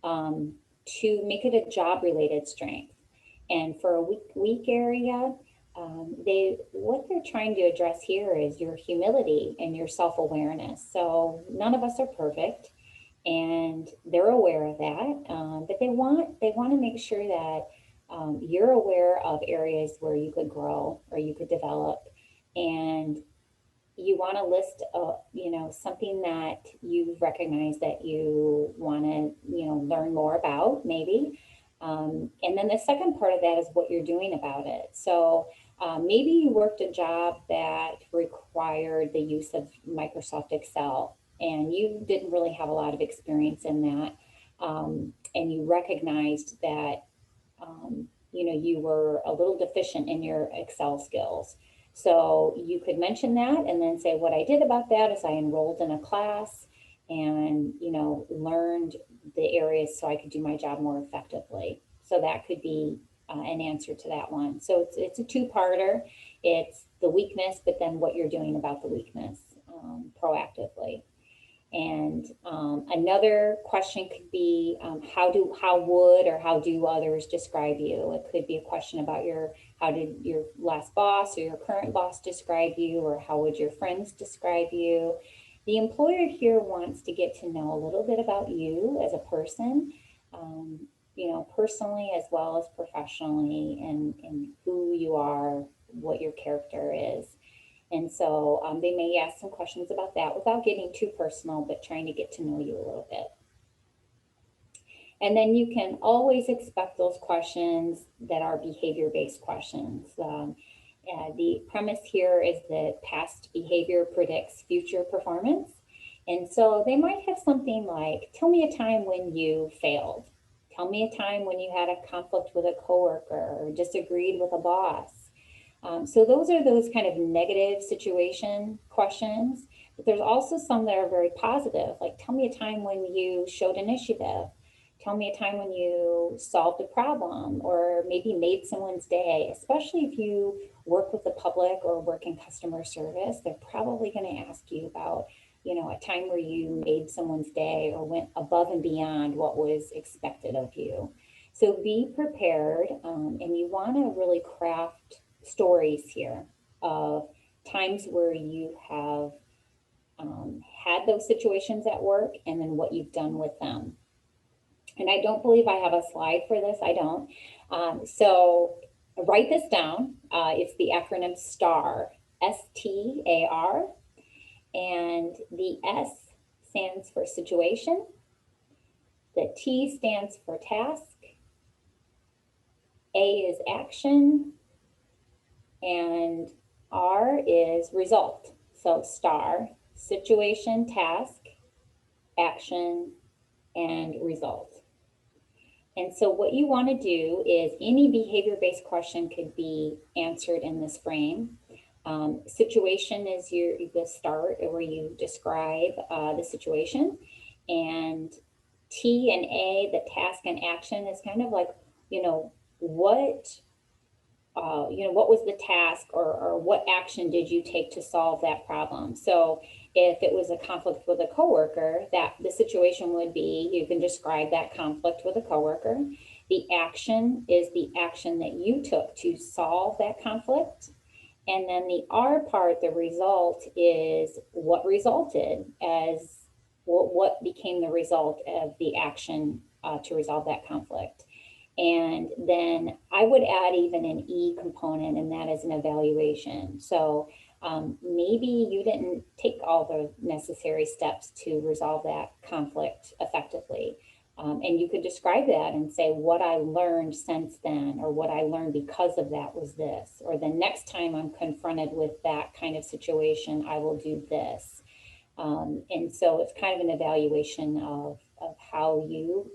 to make it a job related strength. And for a weak area, what they're trying to address here is your humility and your self-awareness. So none of us are perfect, and they're aware of that, but they want to make sure that you're aware of areas where you could grow or you could develop, and you want to list something that you recognize that you want to learn more about, maybe. And then the second part of that is what you're doing about it. So maybe you worked a job that required the use of Microsoft Excel, and you didn't really have a lot of experience in that. And you recognized that, you were a little deficient in your Excel skills. So you could mention that and then say, what I did about that is I enrolled in a class and, learned the areas so I could do my job more effectively. So that could be an answer to that one. So it's a two-parter. It's the weakness, but then what you're doing about the weakness proactively. And another question could be, how would or how do others describe you? It could be a question about how did your last boss or your current boss describe you, or how would your friends describe you? The employer here wants to get to know a little bit about you as a person, personally as well as professionally, and who you are, what your character is. And so they may ask some questions about that without getting too personal, but trying to get to know you a little bit. And then you can always expect those questions that are behavior-based questions. The premise here is that past behavior predicts future performance. And so they might have something like, tell me a time when you failed. Tell me a time when you had a conflict with a coworker or disagreed with a boss. So those are those kind of negative situation questions, but there's also some that are very positive, like tell me a time when you showed initiative. Tell me a time when you solved a problem or maybe made someone's day, especially if you work with the public or work in customer service. They're probably going to ask you about, a time where you made someone's day or went above and beyond what was expected of you. So be prepared, and you want to really craft stories here of times where you have had those situations at work and then what you've done with them. And I don't believe I have a slide for this. I don't. So write this down. It's the acronym STAR, S-T-A-R. And the S stands for situation. The T stands for task. A is action. And R is result. So STAR, situation, task, action, and result. And so what you want to do is any behavior-based question could be answered in this frame. Situation is the start where you describe the situation. And T and A, the task and action, is kind of like, what was the task or what action did you take to solve that problem? So if it was a conflict with a coworker, that the situation would be, you can describe that conflict with a coworker. The action is the action that you took to solve that conflict. And then the R part, the result, is what resulted as what became the result of the action to resolve that conflict. And then I would add even an E component, and that is an evaluation. So maybe you didn't take all the necessary steps to resolve that conflict effectively, And you could describe that and say, what I learned since then, or what I learned because of that was this, or the next time I'm confronted with that kind of situation, I will do this. And so it's kind of an evaluation of how you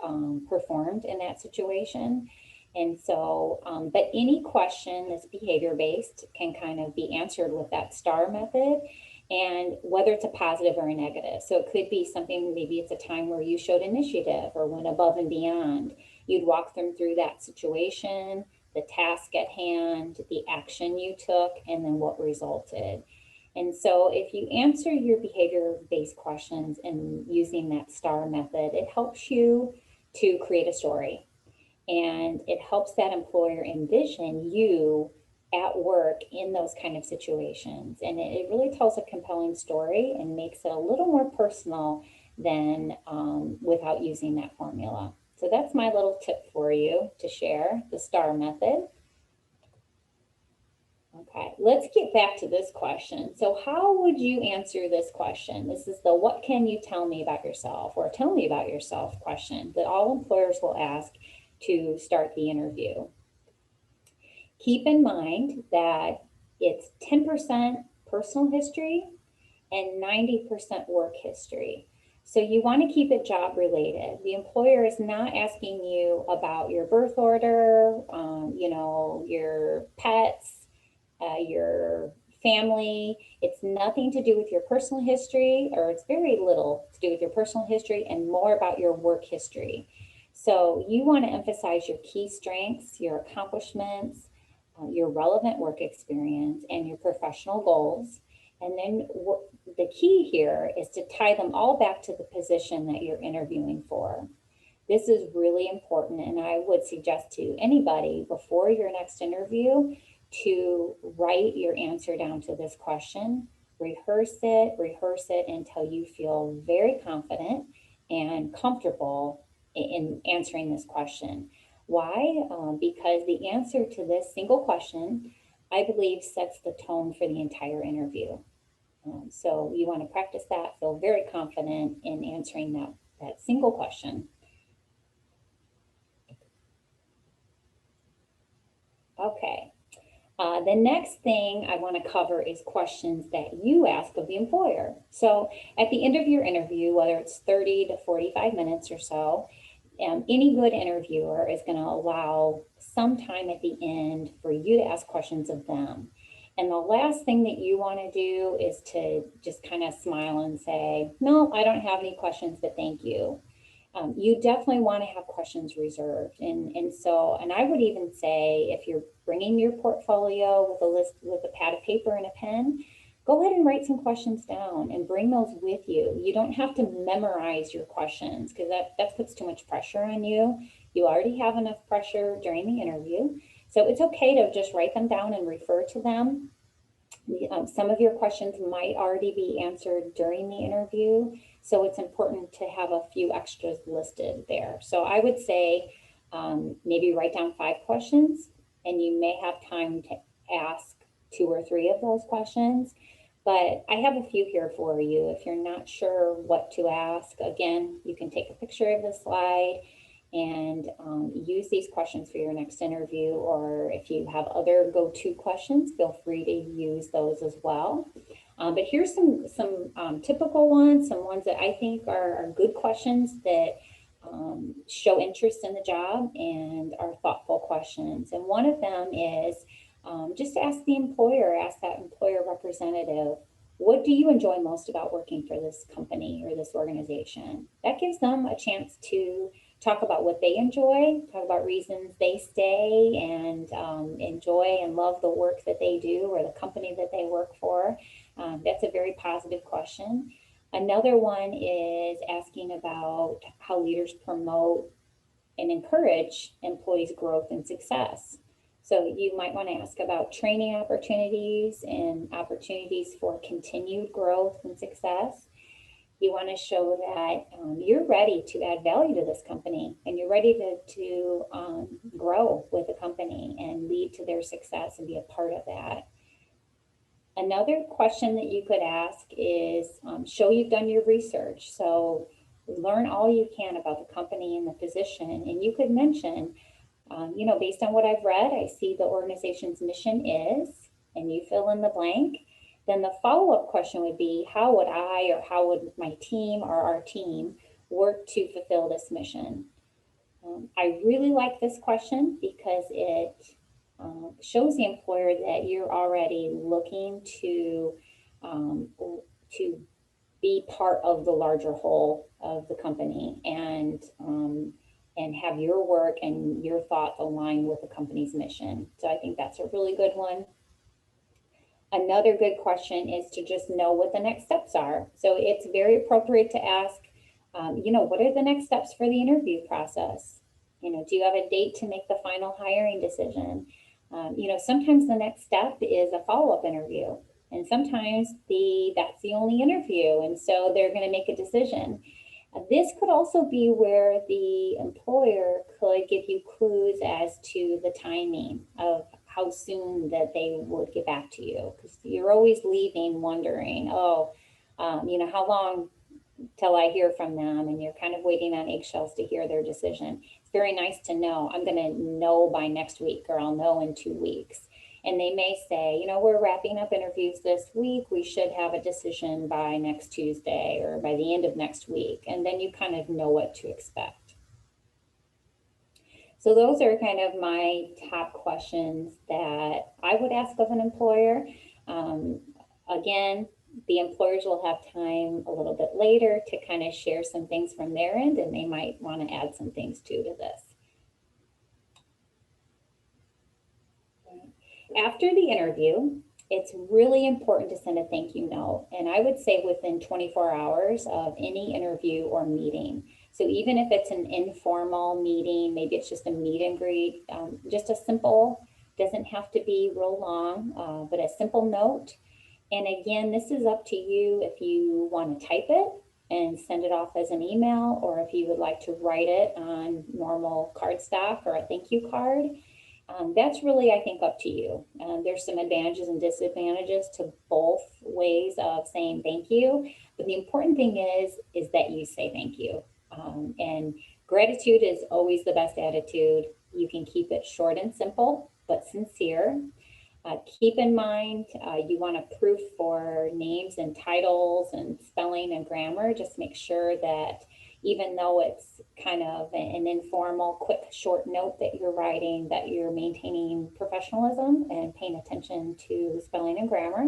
performed in that situation. And so, but any question that's behavior-based can kind of be answered with that STAR method, and whether it's a positive or a negative. So it could be something, maybe it's a time where you showed initiative or went above and beyond. You'd walk them through that situation, the task at hand, the action you took, and then what resulted. And so if you answer your behavior-based questions and using that STAR method, it helps you to create a story. And it helps that employer envision you at work in those kind of situations. And it really tells a compelling story and makes it a little more personal than without using that formula. So that's my little tip for you to share, the STAR method. Okay, let's get back to this question. So how would you answer this question? This is the what can you tell me about yourself, or tell me about yourself question that all employers will ask to start the interview. Keep in mind that it's 10% personal history and 90% work history. So you want to keep it job related. The employer is not asking you about your birth order, your pets, your family. It's nothing to do with your personal history, or it's very little to do with your personal history, and more about your work history. So you want to emphasize your key strengths, your accomplishments, your relevant work experience, and your professional goals. And then the key here is to tie them all back to the position that you're interviewing for. This is really important, and I would suggest to anybody before your next interview to write your answer down to this question, rehearse it until you feel very confident and comfortable in answering this question. Why? Because the answer to this single question, I believe, sets the tone for the entire interview. So you want to practice that, feel very confident in answering that single question. Okay. The next thing I want to cover is questions that you ask of the employer. So at the end of your interview, whether it's 30 to 45 minutes or so, any good interviewer is going to allow some time at the end for you to ask questions of them. And the last thing that you want to do is to just kind of smile and say, no, I don't have any questions, but thank you. You definitely want to have questions reserved. And I would even say, if you're bringing your portfolio with a list, with a pad of paper and a pen, go ahead and write some questions down and bring those with you. You don't have to memorize your questions, because that puts too much pressure on you. You already have enough pressure during the interview. So it's okay to just write them down and refer to them. Some of your questions might already be answered during the interview, so it's important to have a few extras listed there. So I would say maybe write down 5 questions, and you may have time to ask 2 or 3 of those questions. But I have a few here for you. If you're not sure what to ask, again, you can take a picture of the slide and use these questions for your next interview. Or if you have other go-to questions, feel free to use those as well. But here's some typical ones, some ones that I think are good questions that show interest in the job and are thoughtful questions. And one of them is just ask the employer, ask that employer representative, what do you enjoy most about working for this company or this organization? That gives them a chance to talk about what they enjoy, talk about reasons they stay and enjoy and love the work that they do or the company that they work for. That's a very positive question. Another one is asking about how leaders promote and encourage employees' growth and success. So you might want to ask about training opportunities and opportunities for continued growth and success. You want to show that you're ready to add value to this company, and you're ready to grow with the company and lead to their success and be a part of that. Another question that you could ask is show you've done your research. So learn all you can about the company and the position. And you could mention, based on what I've read, I see the organization's mission is, and you fill in the blank. Then the follow-up question would be, how would I, or how would my team or our team work to fulfill this mission? I really like this question because it shows the employer that you're already looking to be part of the larger whole of the company, and have your work and your thoughts align with the company's mission. So I think that's a really good one. Another good question is to just know what the next steps are. So it's very appropriate to ask, what are the next steps for the interview process? Do you have a date to make the final hiring decision? Sometimes the next step is a follow-up interview, and sometimes that's the only interview, and so they're going to make a decision. This could also be where the employer could give you clues as to the timing of how soon that they would get back to you, because you're always leaving wondering, how long till I hear from them, and you're kind of waiting on eggshells to hear their decision. It's very nice to know, I'm going to know by next week, or I'll know in 2 weeks. And they may say, we're wrapping up interviews this week. We should have a decision by next Tuesday or by the end of next week. And then you kind of know what to expect. So those are kind of my top questions that I would ask of an employer. Again, the employers will have time a little bit later to kind of share some things from their end, and they might want to add some things to this. After the interview, it's really important to send a thank you note. And I would say within 24 hours of any interview or meeting. So even if it's an informal meeting, maybe it's just a meet and greet, just a simple, doesn't have to be real long, but a simple note. And again, this is up to you if you want to type it and send it off as an email, or if you would like to write it on normal cardstock or a thank you card. That's really, I think, up to you. There's some advantages and disadvantages to both ways of saying thank you. But the important thing is that you say thank you. And gratitude is always the best attitude. You can keep it short and simple, but sincere. Keep in mind, you want to proof for names and titles and spelling and grammar. Just make sure that even though it's kind of an informal, quick, short note that you're writing, that you're maintaining professionalism and paying attention to spelling and grammar.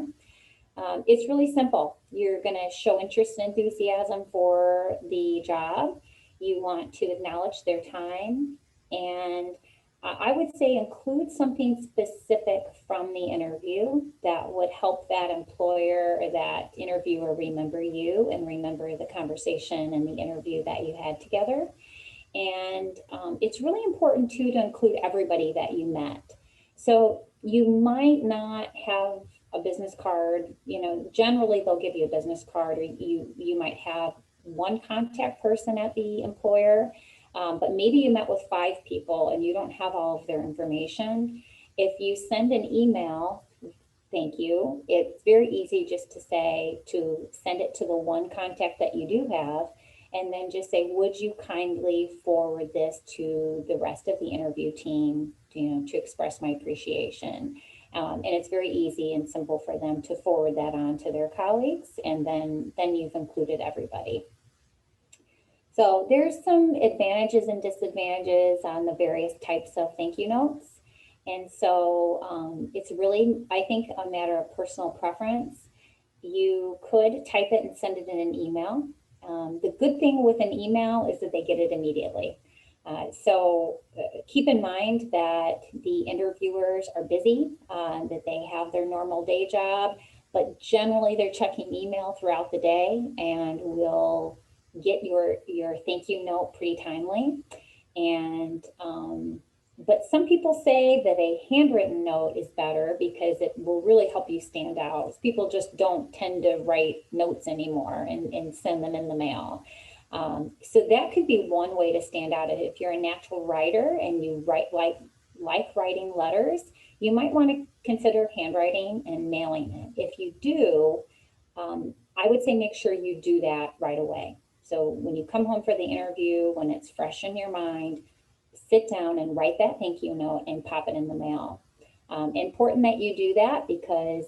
It's really simple. You're going to show interest and enthusiasm for the job. You want to acknowledge their time, and I would say include something specific from the interview that would help that employer or that interviewer remember you and remember the conversation and the interview that you had together. And it's really important too to include everybody that you met. So you might not have a business card, generally they'll give you a business card, or you might have one contact person at the employer. But maybe you met with 5 people and you don't have all of their information. If you send an email, thank you, it's very easy just to send it to the one contact that you do have, and then just say, would you kindly forward this to the rest of the interview team, to express my appreciation. And it's very easy and simple for them to forward that on to their colleagues, and then you've included everybody. So there's some advantages and disadvantages on the various types of thank you notes. And so it's really, I think, a matter of personal preference. You could type it and send it in an email. The good thing with an email is that they get it immediately. So keep in mind that the interviewers are busy, that they have their normal day job, but generally they're checking email throughout the day and will get your thank you note pretty timely. And but some people say that a handwritten note is better because it will really help you stand out. People just don't tend to write notes anymore and send them in the mail. So that could be one way to stand out. If you're a natural writer and you like writing letters, you might want to consider handwriting and mailing it. If you do, I would say make sure you do that right away. So when you come home for the interview, when it's fresh in your mind, sit down and write that thank you note and pop it in the mail. Important that you do that because,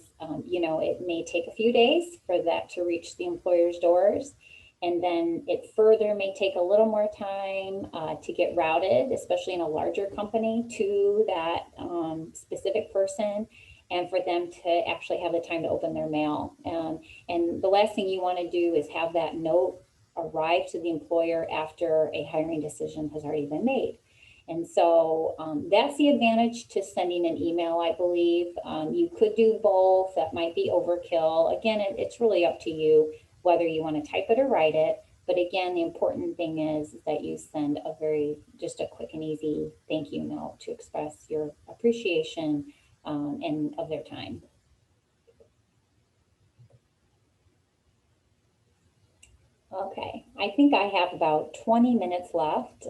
it may take a few days for that to reach the employer's doors. And then it further may take a little more time to get routed, especially in a larger company, to that specific person and for them to actually have the time to open their mail. And the last thing you want to do is have that note arrive to the employer after a hiring decision has already been made. And so that's the advantage to sending an email, I believe. You could do both. That might be overkill. Again, it's really up to you whether you want to type it or write it. But again, the important thing is that you send just a quick and easy thank you note to express your appreciation and of their time. Okay, I think I have about 20 minutes left.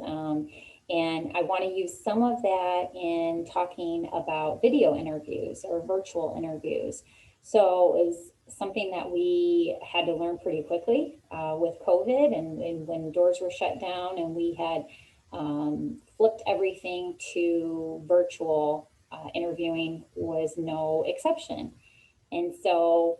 And I want to use some of that in talking about video interviews or virtual interviews. So it was something that we had to learn pretty quickly with COVID and when doors were shut down and we had flipped everything to virtual. Interviewing was no exception. And so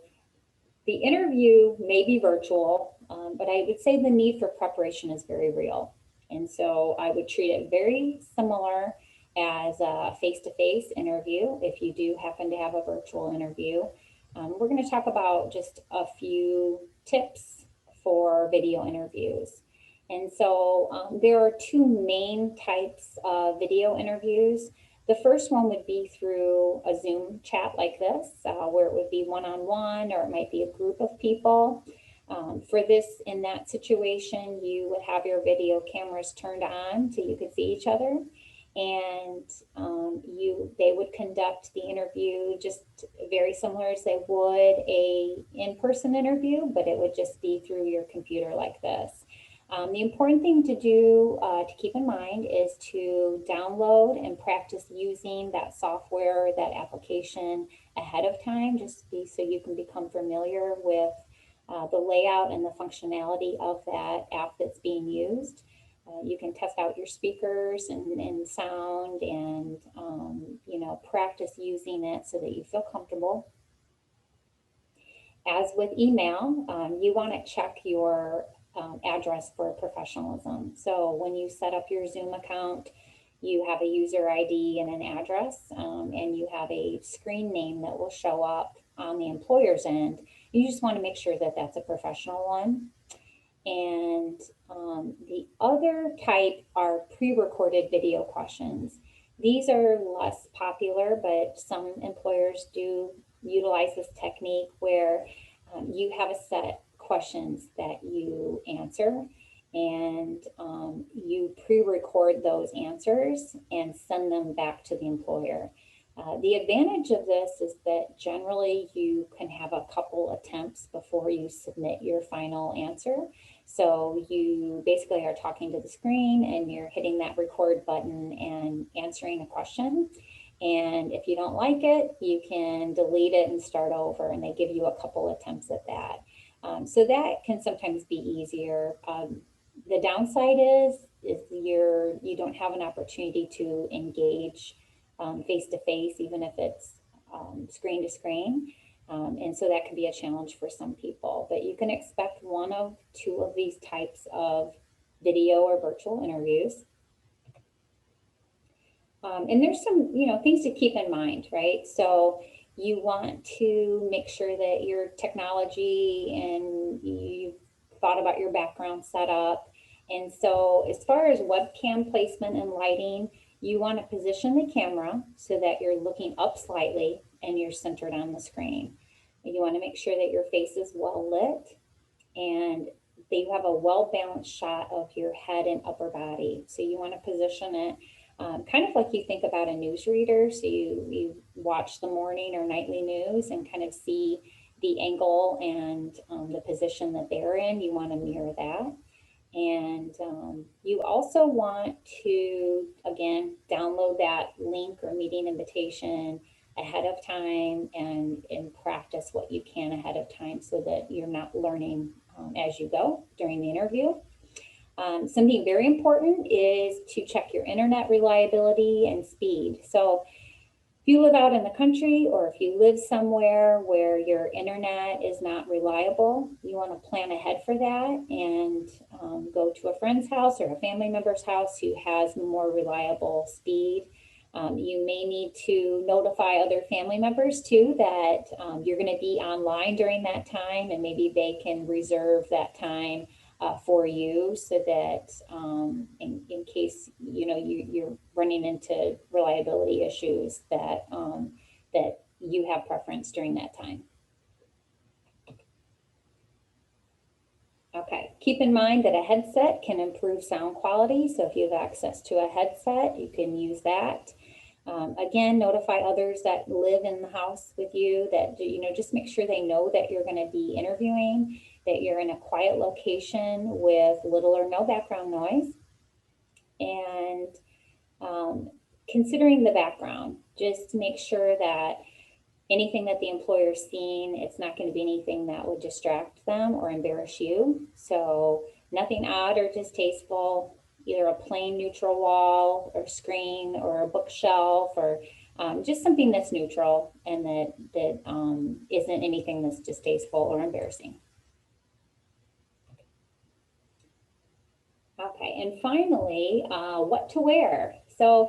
the interview may be virtual, but I would say the need for preparation is very real. And so I would treat it very similar as a face-to-face interview if you do happen to have a virtual interview. We're going to talk about just a few tips for video interviews. And so there are two main types of video interviews. The first one would be through a Zoom chat like this, where it would be one-on-one or it might be a group of people. In that situation, you would have your video cameras turned on so you could see each other. And they would conduct the interview just very similar as they would a in-person interview, but it would just be through your computer like this. The important thing to do to keep in mind is to download and practice using that software, that application ahead of time, so you can become familiar with the layout and the functionality of that app that's being used. You can test out your speakers and sound and, practice using it so that you feel comfortable. As with email, you want to check your address for professionalism. So when you set up your Zoom account, you have a user ID and an address, and you have a screen name that will show up on the employer's end. You just want to make sure that that's a professional one. And the other type are pre-recorded video questions. These are less popular, but some employers do utilize this technique where you have a set questions that you answer and you pre-record those answers and send them back to the employer. The advantage of this is that generally you can have a couple attempts before you submit your final answer. So you basically are talking to the screen and you're hitting that record button and answering a question. And if you don't like it, you can delete it and start over, and they give you a couple attempts at that. So that can sometimes be easier. The downside is you don't have an opportunity to engage face-to-face, even if it's screen to screen. And so that can be a challenge for some people, but you can expect one of two of these types of video or virtual interviews. And there's some, things to keep in mind, right? So you want to make sure that your technology and you've thought about your background setup. And so as far as webcam placement and lighting, you want to position the camera so that you're looking up slightly and you're centered on the screen. And you want to make sure that your face is well lit and that you have a well-balanced shot of your head and upper body. So you want to position it kind of like you think about a newsreader. So you watch the morning or nightly news and kind of see the angle and the position that they're in. You want to mirror that. And you also want to, again, download that link or meeting invitation ahead of time and practice what you can ahead of time so that you're not learning as you go during the interview. Something very important is to check your internet reliability and speed. So if you live out in the country or if you live somewhere where your internet is not reliable, you want to plan ahead for that and go to a friend's house or a family member's house who has more reliable speed. You may need to notify other family members too that you're going to be online during that time, and maybe they can reserve that time for you, so that in case you're running into reliability issues, that that you have preference during that time. Okay, keep in mind that a headset can improve sound quality, so if you have access to a headset, you can use that. Again, notify others that live in the house with you, that just make sure they know that you're going to be interviewing, that you're in a quiet location with little or no background noise. And considering the background, just make sure that anything that the employer's seeing, it's not going to be anything that would distract them or embarrass you. So nothing odd or distasteful, either a plain neutral wall or screen or a bookshelf, or just something that's neutral and that isn't anything that's distasteful or embarrassing. Okay, and finally, what to wear. So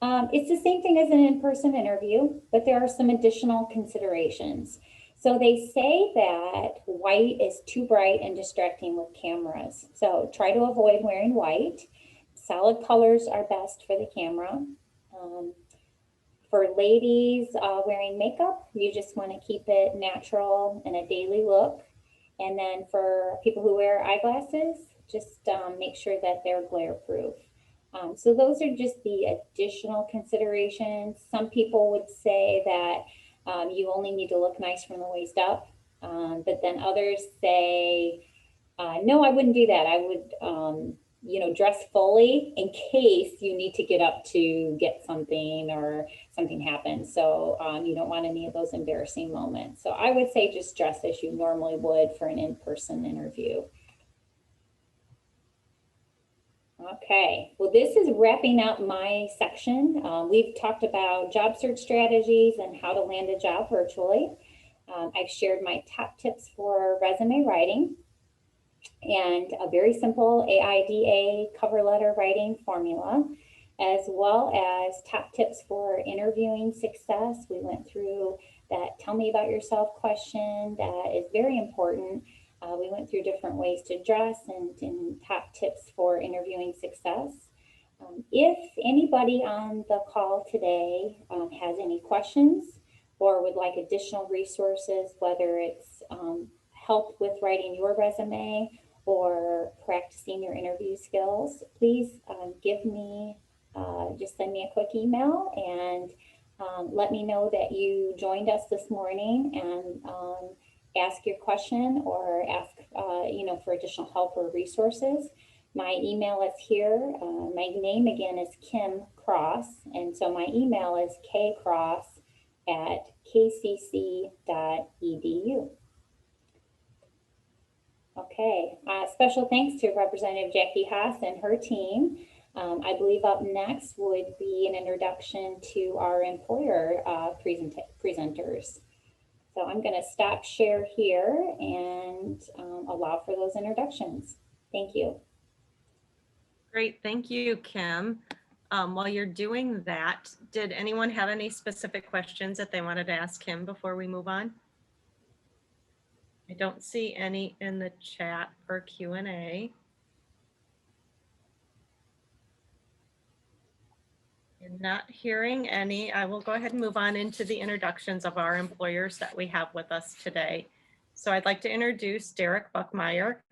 it's the same thing as an in-person interview, but there are some additional considerations. So they say that white is too bright and distracting with cameras. So try to avoid wearing white. Solid colors are best for the camera. For ladies wearing makeup, you just want to keep it natural and a daily look. And then for people who wear eyeglasses, just make sure that they're glare proof. So those are just the additional considerations. Some people would say that you only need to look nice from the waist up, but then others say, no, I wouldn't do that. I would, dress fully in case you need to get up to get something or something happens. So you don't want any of those embarrassing moments. So I would say just dress as you normally would for an in-person interview. Okay, well, this is wrapping up my section. We've talked about job search strategies and how to land a job virtually. I've shared my top tips for resume writing and a very simple AIDA cover letter writing formula, as well as top tips for interviewing success. We went through that tell me about yourself question that is very important. We went through different ways to dress and top tips for interviewing success. If anybody on the call today has any questions or would like additional resources, whether it's help with writing your resume or practicing your interview skills, please give me, just send me a quick email and let me know that you joined us this morning, and ask your question or ask, for additional help or resources. My email is here. My name again is Kim Cross, and so my email is kcross@kcc.edu. Okay, special thanks to Representative Jackie Haas and her team. I believe up next would be an introduction to our employer presenters. So I'm going to stop share here and allow for those introductions. Thank you. Great, thank you, Kim. While you're doing that, did anyone have any specific questions that they wanted to ask Kim before we move on? I don't see any in the chat for Q&A. And not hearing any, I will go ahead and move on into the introductions of our employers that we have with us today. So I'd like to introduce Derek Buckmeyer.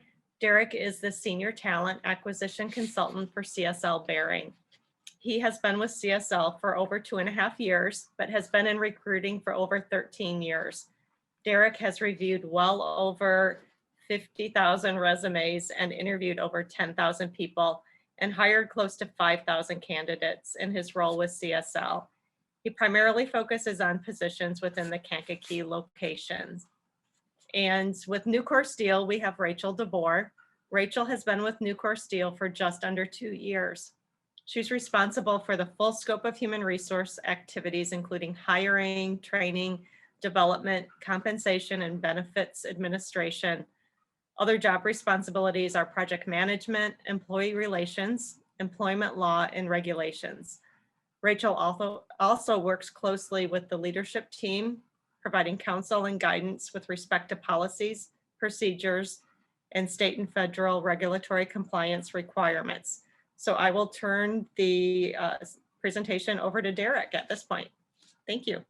Derek is the Senior Talent Acquisition Consultant for CSL Behring. He has been with CSL for over 2.5 years, but has been in recruiting for over 13 years. Derek has reviewed well over 50,000 resumes and interviewed over 10,000 people and hired close to 5,000 candidates in his role with CSL. He primarily focuses on positions within the Kankakee locations. And with Nucor Steel, we have Rachel DeBoer. Rachel has been with Nucor Steel for just under 2 years. She's responsible for the full scope of human resource activities, including hiring, training, development, compensation, and benefits administration. Other job responsibilities are project management, employee relations, employment law, and regulations. Rachel also works closely with the leadership team, providing counsel and guidance with respect to policies, procedures, and state and federal regulatory compliance requirements. So I will turn the presentation over to Derek at this point. Thank you.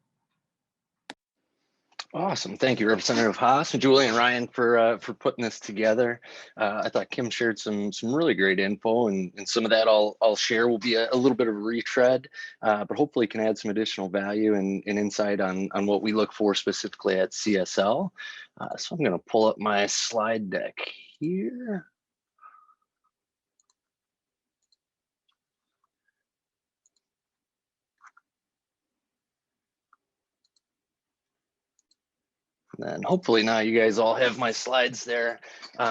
Awesome. Thank you, Representative Haas and Julie and Ryan for putting this together. I thought Kim shared some really great info, and some of that I'll share will be a little bit of a retread, but hopefully can add some additional value and insight on what we look for specifically at CSL. So I'm going to pull up my slide deck here. And hopefully now you guys all have my slides there.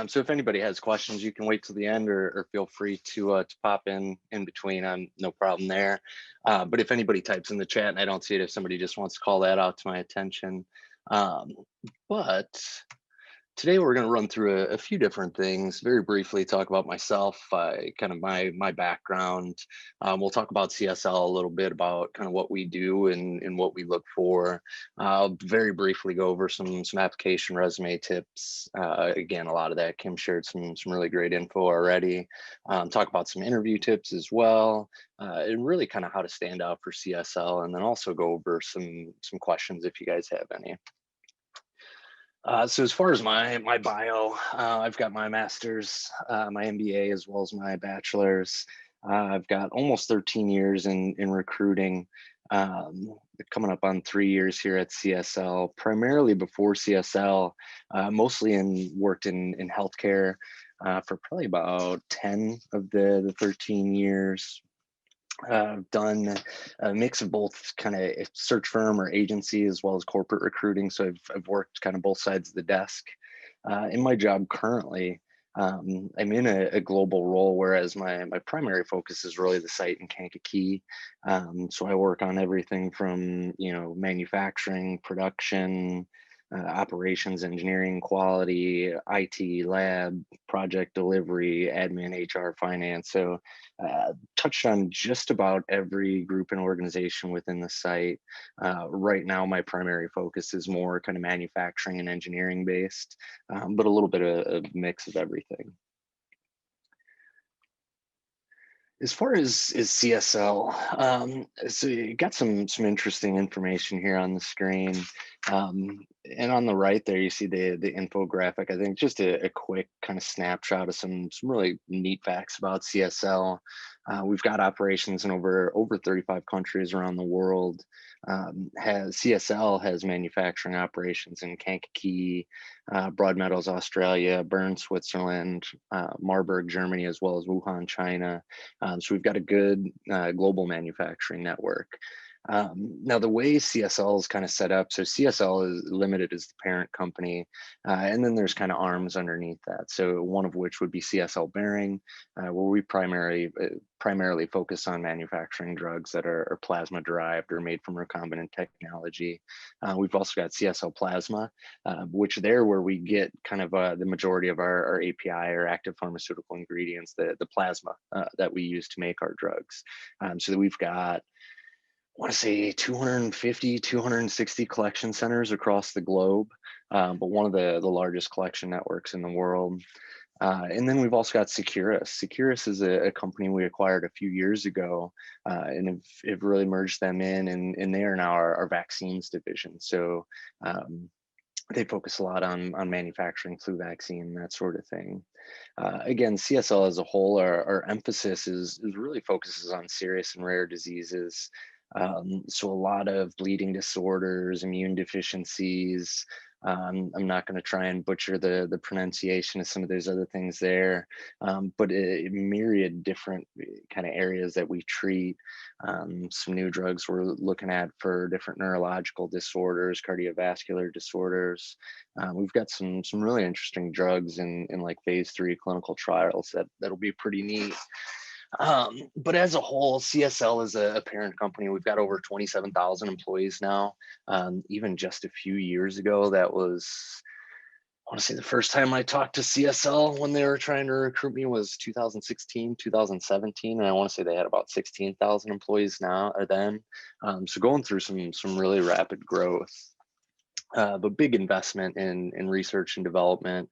So if anybody has questions, you can wait till the end or feel free to pop in between. I'm no problem there. But if anybody types in the chat and I don't see it, if somebody just wants to call that out to my attention. But today we're going to run through a few different things, very briefly talk about myself, kind of my background. We'll talk about CSL a little bit, about kind of what we do and what we look for. I'll very briefly go over some application resume tips. Again, a lot of that Kim shared some really great info already. Talk about some interview tips as well, and really kind of how to stand out for CSL, and then also go over some questions if you guys have any. So as far as my bio, I've got my master's, my MBA, as well as my bachelor's. I've got almost 13 years in recruiting, coming up on 3 years here at CSL. Primarily before CSL, mostly worked in healthcare for probably about 10 of the 13 years. I've done a mix of both kind of search firm or agency as well as corporate recruiting. So I've worked kind of both sides of the desk. In my job currently, I'm in a global role, whereas my primary focus is really the site in Kankakee. So I work on everything from, manufacturing, production, operations, engineering, quality, IT, lab, project delivery, admin, HR, finance. So touched on just about every group and organization within the site. Right now, my primary focus is more kind of manufacturing and engineering based, but a little bit of a mix of everything. As far as CSL, so you got some interesting information here on the screen. And on the right there, you see the infographic. I think just a quick kind of snapshot of some really neat facts about CSL. We've got operations in over 35 countries around the world. CSL has manufacturing operations in Kankakee, Broadmeadows, Australia, Bern, Switzerland, Marburg, Germany, as well as Wuhan, China. So we've got a good global manufacturing network. Now, the way CSL is kind of set up, so CSL is limited as the parent company, and then there's kind of arms underneath that. So one of which would be CSL Bearing, where we primarily focus on manufacturing drugs that are plasma derived or made from recombinant technology. We've also got CSL Plasma, which where we get kind of the majority of our API or active pharmaceutical ingredients, the plasma that we use to make our drugs. So that we've got, I want to say 250, 260 collection centers across the globe, but one of the largest collection networks in the world. And then we've also got Securus. Securus is a company we acquired a few years ago, and have really merged them in, and they are now our vaccines division. So they focus a lot on manufacturing flu vaccine, that sort of thing. Again, CSL as a whole, our emphasis is really focuses on serious and rare diseases. So a lot of bleeding disorders, immune deficiencies, I'm not going to try and butcher the pronunciation of some of those other things there, but a myriad different kind of areas that we treat. Some new drugs we're looking at for different neurological disorders, cardiovascular disorders. We've got some really interesting drugs in like phase 3 clinical trials that'll be pretty neat. But as a whole, CSL is a parent company. We've got over 27,000 employees now. Even just a few years ago, that was, I want to say the first time I talked to CSL when they were trying to recruit me was 2016, 2017. And I want to say they had about 16,000 employees now or then. So going through some really rapid growth. But big investment in research and development,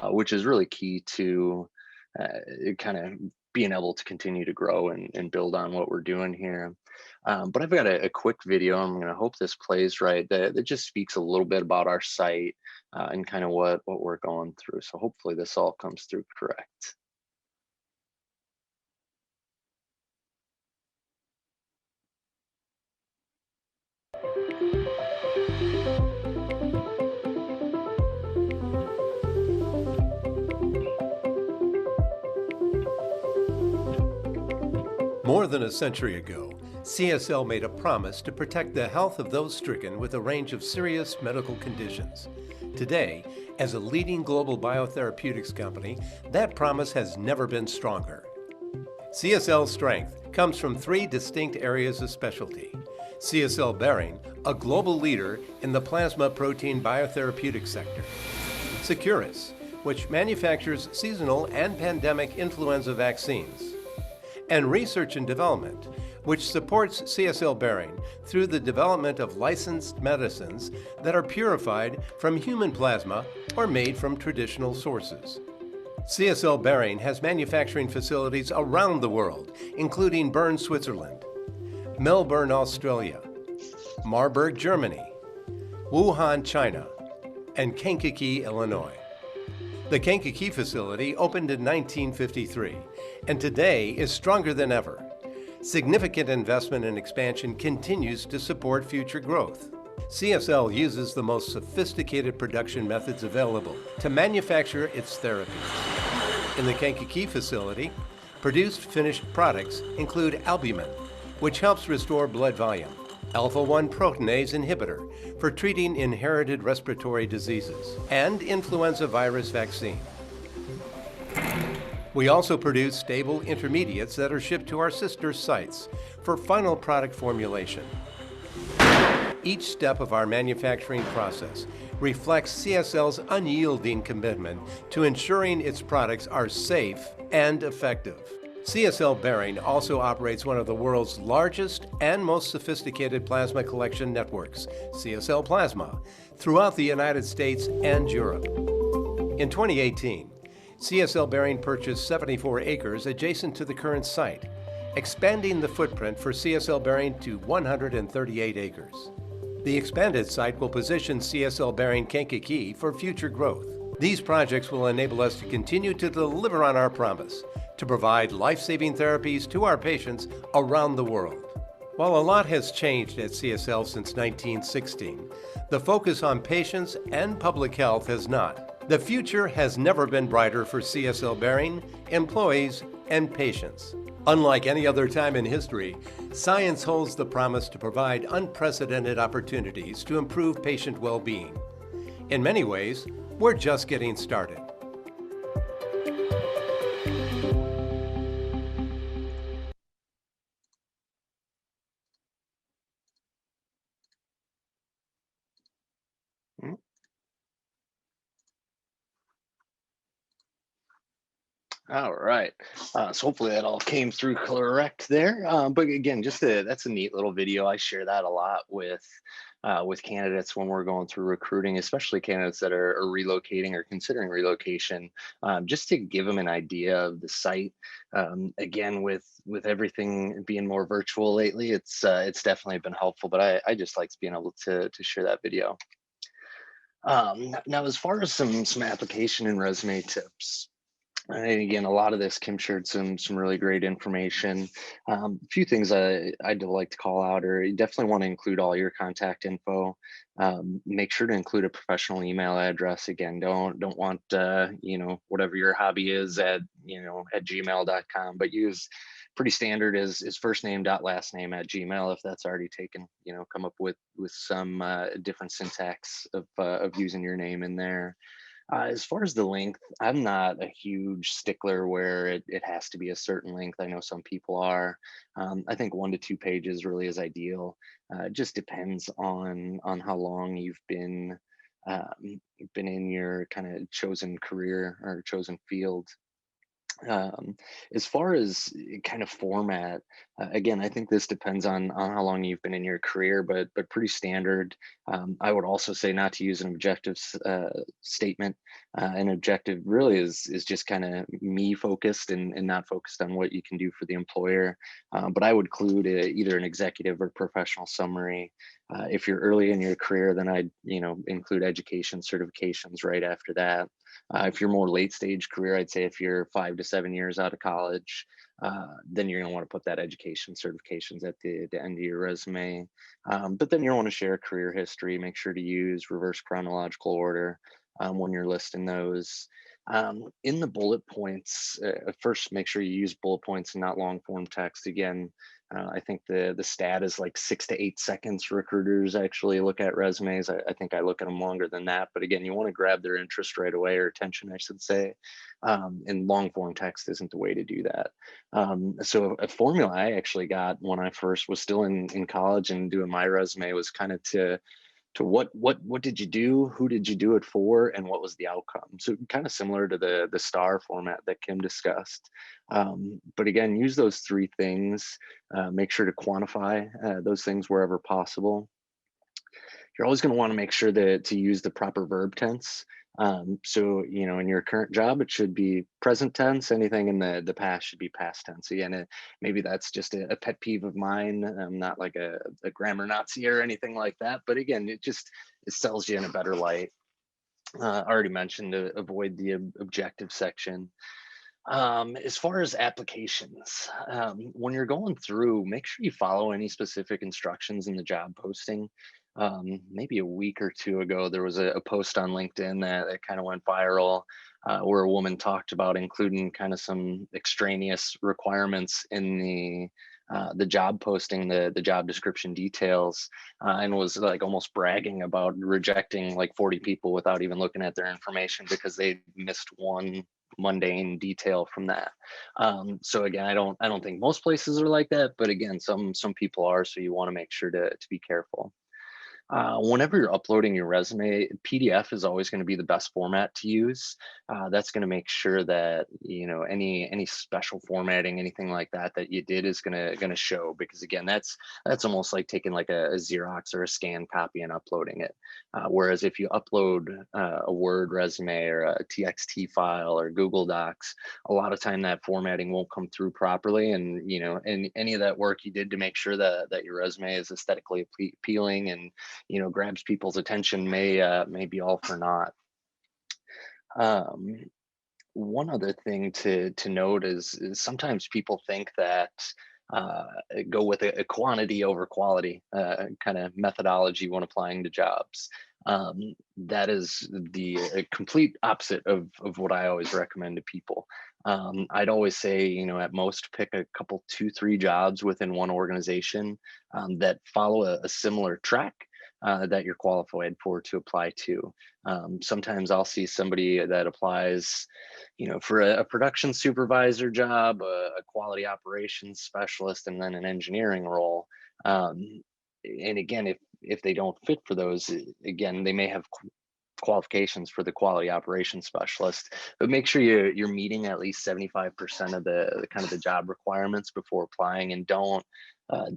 which is really key to kind of being able to continue to grow and build on what we're doing here. But I've got a quick video. I'm going to hope this plays right. That just speaks a little bit about our site and kind of what we're going through. So hopefully this all comes through correct. More than a century ago, CSL made a promise to protect the health of those stricken with a range of serious medical conditions. Today, as a leading global biotherapeutics company, that promise has never been stronger. CSL's strength comes from 3 distinct areas of specialty. CSL Behring, a global leader in the plasma protein biotherapeutic sector. Seqirus, which manufactures seasonal and pandemic influenza vaccines. And research and development, which supports CSL Behring through the development of licensed medicines that are purified from human plasma or made from traditional sources. CSL Behring has manufacturing facilities around the world, including Bern, Switzerland, Melbourne, Australia, Marburg, Germany, Wuhan, China, and Kankakee, Illinois. The Kankakee facility opened in 1953 and today is stronger than ever. Significant investment and expansion continues to support future growth. CSL uses the most sophisticated production methods available to manufacture its therapies. In the Kankakee facility, produced finished products include albumin, which helps restore blood volume, alpha-1 proteinase inhibitor for treating inherited respiratory diseases, and influenza virus vaccine. We also produce stable intermediates that are shipped to our sister sites for final product formulation. Each step of our manufacturing process reflects CSL's unyielding commitment to ensuring its products are safe and effective. CSL Behring also operates one of the world's largest and most sophisticated plasma collection networks, CSL Plasma, throughout the United States and Europe. In 2018, CSL Behring purchased 74 acres adjacent to the current site, expanding the footprint for CSL Behring to 138 acres. The expanded site will position CSL Behring Kankakee for future growth. These projects will enable us to continue to deliver on our promise to provide life-saving therapies to our patients around the world. While a lot has changed at CSL since 1916, the focus on patients and public health has not. The future has never been brighter for CSL Behring, employees, and patients. Unlike any other time in history, science holds the promise to provide unprecedented opportunities to improve patient well-being. In many ways, we're just getting started. All right. So hopefully that all came through correct there. But again, that's a neat little video. I share that a lot with candidates when we're going through recruiting, especially candidates that are relocating or considering relocation, just to give them an idea of the site. Again, with everything being more virtual lately, it's definitely been helpful. But I just like being able to share that video. Now, as far as some application and resume tips. And again, a lot of this, Kim shared some really great information. A few things I'd like to call out, or you definitely want to include all your contact info. Make sure to include a professional email address. Again, don't want whatever your hobby is at gmail.com, but use pretty standard is first name dot last name at Gmail, if that's already taken. Come up with some different syntax of using your name in there. As far as the length, I'm not a huge stickler where it has to be a certain length. I know some people are. I think 1 to 2 pages really is ideal. It just depends on how long you've been in your kind of chosen career or chosen field. um, as far as kind of format, again, I think this depends on how long you've been in your career, but pretty standard. I would also say not to use an objective statement. An objective really is just kind of me focused and not focused on what you can do for the employer. But I would include either an executive or professional summary. If you're early in your career, then I'd include education certifications right after that. If you're more late stage career, I'd say if you're 5 to 7 years out of college, then you're going to want to put that education certifications at the end of your resume. But then you want to share career history. Make sure to use reverse chronological order when you're listing those. In the bullet points, first make sure you use bullet points and not long form text. Again, I think the stat is like 6 to 8 seconds. Recruiters actually look at resumes. I think I look at them longer than that. But again, you want to grab their interest right away, or attention, I should say. And long form text isn't the way to do that. So a formula I actually got when I first was still in college and doing my resume was kind of to what did you do, who did you do it for, and what was the outcome. So kind of similar to the star format that Kim discussed. But again, use those three things. Make sure to quantify those things wherever possible. You're always going to want to make sure to use the proper verb tense. So, in your current job, it should be present tense. Anything in the past should be past tense. Again, maybe that's just a pet peeve of mine. I'm not like a grammar Nazi or anything like that. But again, it sells you in a better light. I already mentioned to avoid the objective section. As far as applications, when you're going through, make sure you follow any specific instructions in the job posting. Maybe a week or two ago, there was a post on LinkedIn that kind of went viral, where a woman talked about including kind of some extraneous requirements in the job posting, the job description details, and was like almost bragging about rejecting like 40 people without even looking at their information because they missed one mundane detail from that. So again, I don't think most places are like that, but again, some people are. So you want to make sure to be careful. Whenever you're uploading your resume, PDF is always going to be the best format to use. That's going to make sure that any special formatting, anything like that you did is going to show. Because again, that's almost like taking like a Xerox or a scanned copy and uploading it. Whereas if you upload a Word resume or a TXT file or Google Docs, a lot of time that formatting won't come through properly, and any of that work you did to make sure that your resume is aesthetically appealing and grabs people's attention may be all for naught. One other thing to note is sometimes people think that go with a quantity over quality kind of methodology when applying to jobs. That is the complete opposite of what I always recommend to people. I'd always say, at most pick a couple, 2, 3 jobs within one organization that follow a similar track that you're qualified for to apply to. Sometimes I'll see somebody that applies, for a production supervisor job, a quality operations specialist, and then an engineering role. And again, if they don't fit for those, again, they may have qualifications for the quality operations specialist, but make sure you're meeting at least 75% of the kind of the job requirements before applying, and don't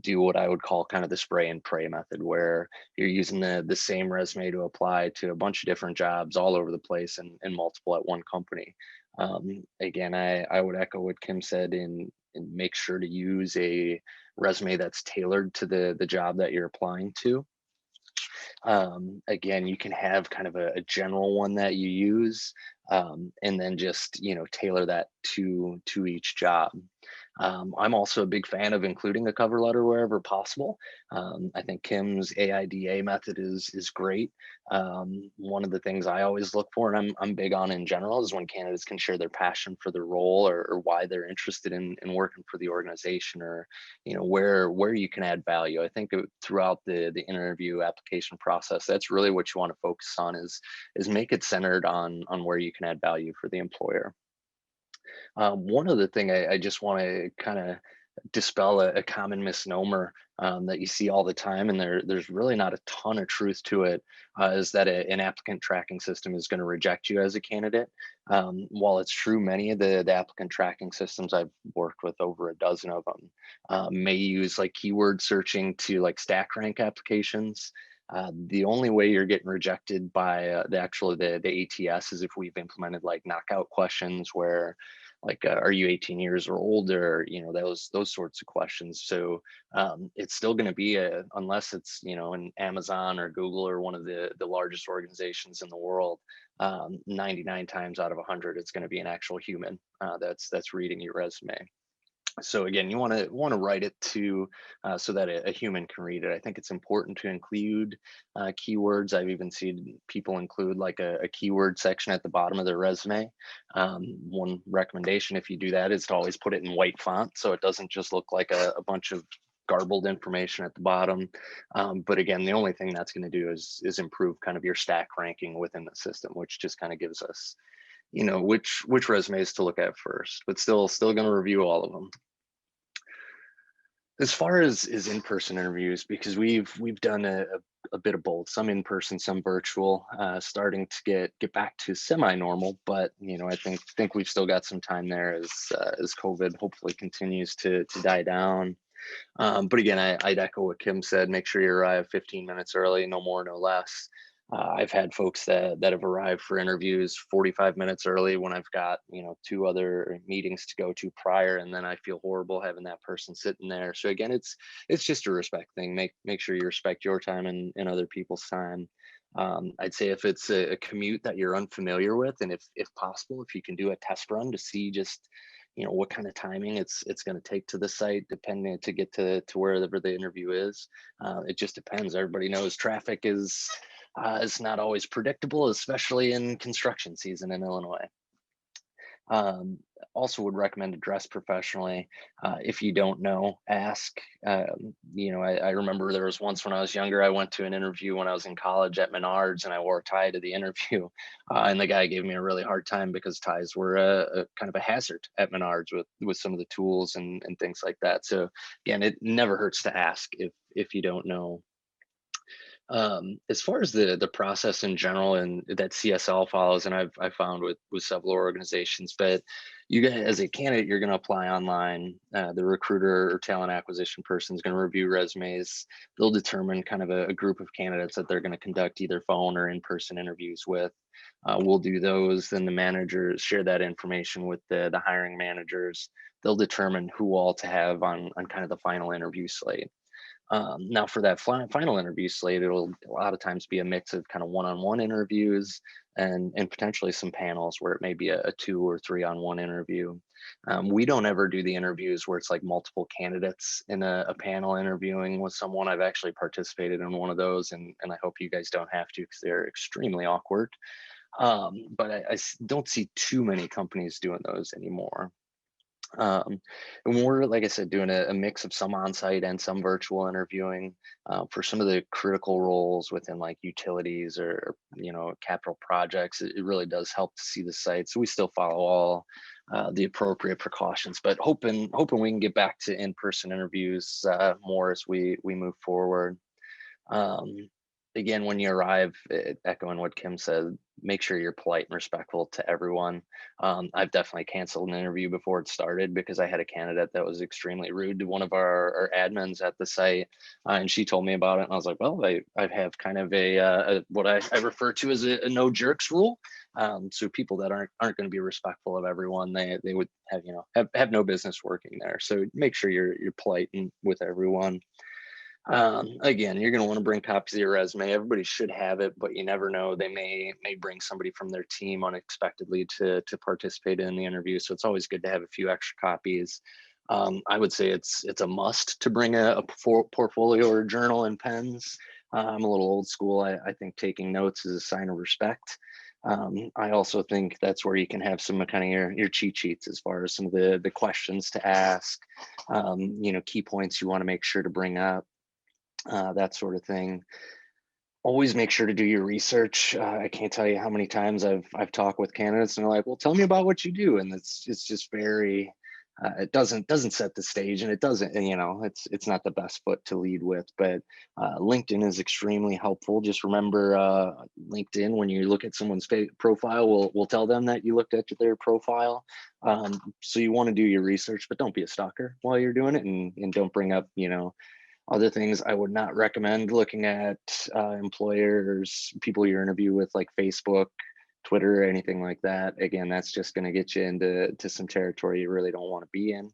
do what I would call kind of the spray and pray method, where you're using the same resume to apply to a bunch of different jobs all over the place and multiple at one company. Again, I would echo what Kim said and make sure to use a resume that's tailored to the job that you're applying to. Again, you can have kind of a general one that you use, and then just, tailor that to each job. I'm also a big fan of including a cover letter wherever possible. I think Kim's AIDA method is great. One of the things I always look for, and I'm big on in general, is when candidates can share their passion for the role, or why they're interested in working for the organization, or where you can add value. I think throughout the interview application process, that's really what you want to focus on, is make it centered on where you can add value for the employer. One other thing I just want to kind of dispel a common misnomer that you see all the time, and there's really not a ton of truth to it, is that an applicant tracking system is going to reject you as a candidate. While it's true, many of the applicant tracking systems, I've worked with over a dozen of them, may use like keyword searching to like stack rank applications. The only way you're getting rejected by the ATS is if we've implemented like knockout questions where, like, are you 18 years or older, those sorts of questions. So it's still going to be unless it's an Amazon or Google or one of the largest organizations in the world, 99 times out of 100 it's going to be an actual human that's reading your resume. So again, you want to write it to so that a human can read it. I think it's important to include keywords. I've even seen people include like a keyword section at the bottom of their resume. One recommendation, if you do that, is to always put it in white font, so it doesn't just look like a bunch of garbled information at the bottom. But again, the only thing that's going to do is improve kind of your stack ranking within the system, which just kind of gives us which resumes to look at first, but still going to review all of them. As far as in-person interviews, because we've done a bit of both, some in person, some virtual, starting to get back to semi-normal, but I think we've still got some time there as COVID hopefully continues to die down. But again, I'd echo what Kim said. Make sure you arrive 15 minutes early, no more, no less. I've had folks that have arrived for interviews 45 minutes early when I've got 2 other meetings to go to prior, and then I feel horrible having that person sitting there. So again, it's just a respect thing. Make sure you respect your time and other people's time. I'd say if it's a commute that you're unfamiliar with, and if possible, if you can do a test run to see just what kind of timing it's going to take to the site, depending to get to wherever the interview is. It just depends. Everybody knows traffic is not always predictable, especially in construction season in Illinois. Also would recommend to dress professionally. If you don't know, ask. I remember there was once when I was younger, I went to an interview when I was in college at Menards, and I wore a tie to the interview. And the guy gave me a really hard time because ties were a kind of a hazard at Menards with some of the tools and things like that. So again, it never hurts to ask if you don't know. As far as the process in general and that CSL follows, and I've found with several organizations, but you guys, as a candidate, you're going to apply online. The recruiter or talent acquisition person is going to review resumes. They'll determine kind of a group of candidates that they're going to conduct either phone or in-person interviews with. We'll do those. Then the managers share that information with the hiring managers. They'll determine who all to have on kind of the final interview slate. Now for that final interview slate, it'll a lot of times be a mix of kind of one-on-one interviews and potentially some panels where it may be a 2 or 3-on-1 interview. We don't ever do the interviews where it's like multiple candidates in a panel interviewing with someone. I've actually participated in one of those, and I hope you guys don't have to, because they're extremely awkward. But I don't see too many companies doing those anymore. And we're, like I said, doing a mix of some on-site and some virtual interviewing for some of the critical roles within like utilities or capital projects. It really does help to see the site. So we still follow all the appropriate precautions, but hoping we can get back to in-person interviews more as we move forward. Again, when you arrive, echoing what Kim said, make sure you're polite and respectful to everyone. I've definitely canceled an interview before it started because I had a candidate that was extremely rude to one of our admins at the site, and she told me about it, and I was like, well, I have kind of a what I refer to as a no jerks rule. So people that aren't going to be respectful of everyone, they would have no business working there. So make sure you're polite and with everyone. Again, you're going to want to bring copies of your resume. Everybody should have it, but you never know. They may bring somebody from their team unexpectedly to participate in the interview. So it's always good to have a few extra copies. I would say it's a must to bring a portfolio or a journal and pens. I'm a little old school. I think taking notes is a sign of respect. I also think that's where you can have some kind of your cheat sheets as far as some of the questions to ask, key points you want to make sure to bring up, that sort of thing. Always make sure to do your research. I can't tell you how many times I've talked with candidates and they're like, "Well, tell me about what you do," and it's just very. It doesn't set the stage, and it doesn't. It's not the best foot to lead with. But LinkedIn is extremely helpful. Just remember, LinkedIn, when you look at someone's profile, will tell them that you looked at their profile. So you want to do your research, but don't be a stalker while you're doing it, and don't bring up other things. I would not recommend looking at employers, people you interview with, like Facebook, Twitter, or anything like that. Again, that's just going to get you into some territory you really don't want to be in.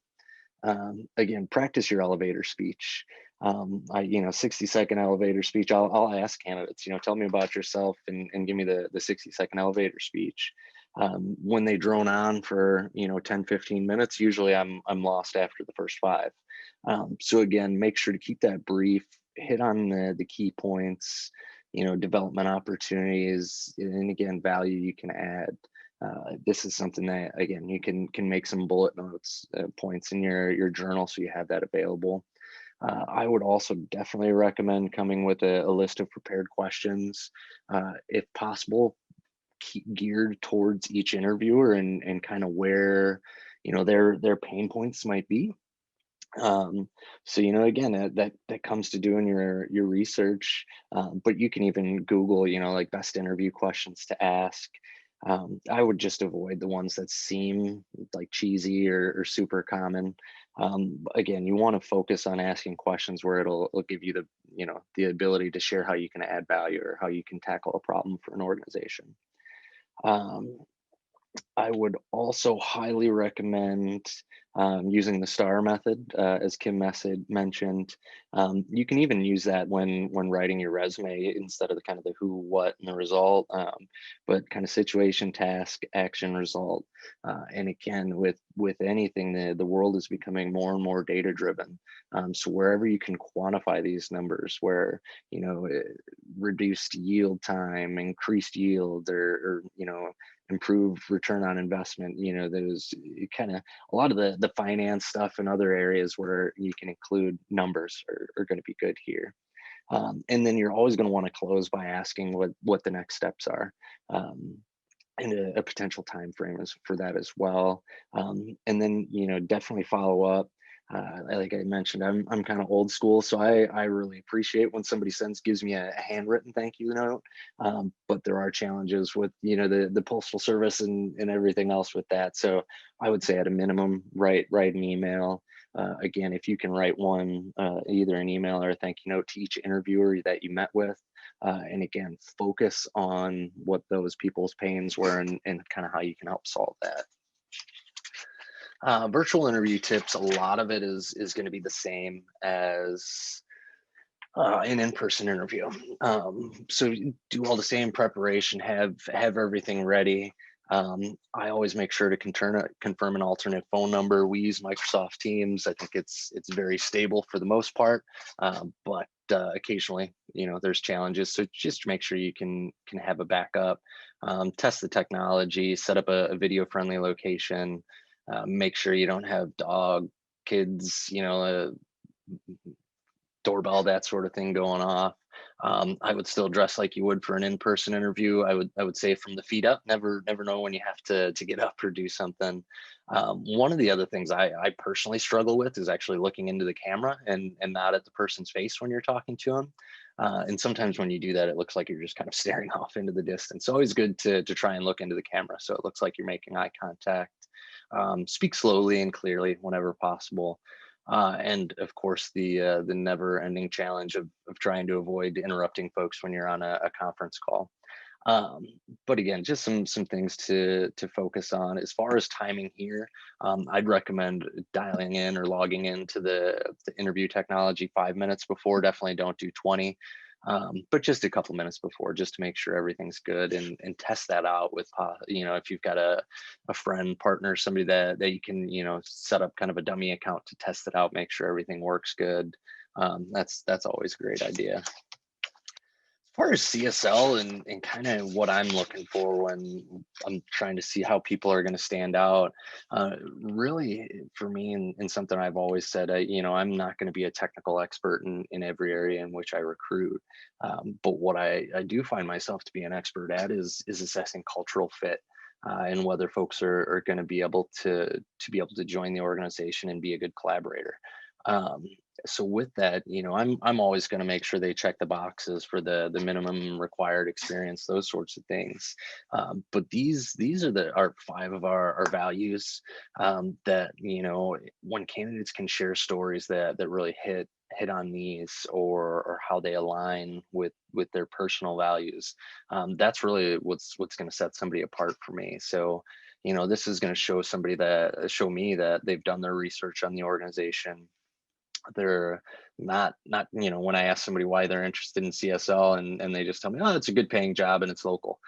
Again, practice your elevator speech. 60-second elevator speech. I'll ask candidates, tell me about yourself and give me the 60-second elevator speech. When they drone on for 10, 15 minutes, usually I'm lost after the first 5. So again, make sure to keep that brief, hit on the key points, development opportunities, and again, value you can add. This is something that, again, you can make some bullet notes, points in your journal, so you have that available. I would also definitely recommend coming with a list of prepared questions, if possible, geared towards each interviewer and kind of where their pain points might be. So again, that comes to doing your research, but you can even Google like best interview questions to ask. I would just avoid the ones that seem like cheesy or super common. Again, you want to focus on asking questions where it'll give you the ability to share how you can add value or how you can tackle a problem for an organization. I would also highly recommend using the STAR method, as Kim mentioned. You can even use that when writing your resume instead of the kind of the who, what, and the result, but kind of situation, task, action, result. And again, with anything, the world is becoming more and more data driven. So wherever you can quantify these numbers, where reduced yield time, increased yield, or improved return on investment, those kind of a lot of the finance stuff and other areas where you can include numbers are going to be good here. And then you're always going to want to close by asking what the next steps are, and a potential time frame is for that as well. And then definitely follow up. Like I mentioned, I'm kind of old school, so I really appreciate when somebody gives me a handwritten thank you note. But there are challenges with the postal service and everything else with that. So I would say at a minimum, write an email. Again, if you can write one, either an email or a thank you note to each interviewer that you met with. And again, focus on what those people's pains were and kind of how you can help solve that. Virtual interview tips, a lot of it is going to be the same as an in-person interview. So do all the same preparation, have everything ready. I always make sure to confirm an alternate phone number. We use Microsoft Teams. I think it's very stable for the most part, but occasionally, there's challenges. So just make sure you can have a backup. Test the technology, set up a video-friendly location. Make sure you don't have dog, kids, doorbell, that sort of thing going off. I would still dress like you would for an in-person interview. I would say from the feet up. Never know when you have to get up or do something. One of the other things I personally struggle with is actually looking into the camera and not at the person's face when you're talking to them. And sometimes when you do that, it looks like you're just kind of staring off into the distance. Always good to try and look into the camera so it looks like you're making eye contact. Speak slowly and clearly whenever possible. And of course, the never-ending challenge of trying to avoid interrupting folks when you're on a conference call. But again, just some things to focus on. As far as timing here, I'd recommend dialing in or logging into the interview technology 5 minutes before. Definitely don't do 20. But just a couple minutes before, just to make sure everything's good, and test that out with, if you've got a friend, partner, somebody that you can, set up kind of a dummy account to test it out, make sure everything works good. That's always a great idea. As far as CSL and kind of what I'm looking for when I'm trying to see how people are going to stand out, really for me, and something I've always said, I'm not going to be a technical expert in every area in which I recruit. But what I do find myself to be an expert at is assessing cultural fit. And whether folks are going to be able to join the organization and be a good collaborator. Um, so with that, I'm always going to make sure they check the boxes for the minimum required experience, those sorts of things. But these are our 5 of our values, that when candidates can share stories that really hit on these, or how they align with their personal values, that's really what's going to set somebody apart for me. So this is going to show me that they've done their research on the organization. They're not when I ask somebody why they're interested in CSL, and they just tell me, oh, it's a good paying job and it's local.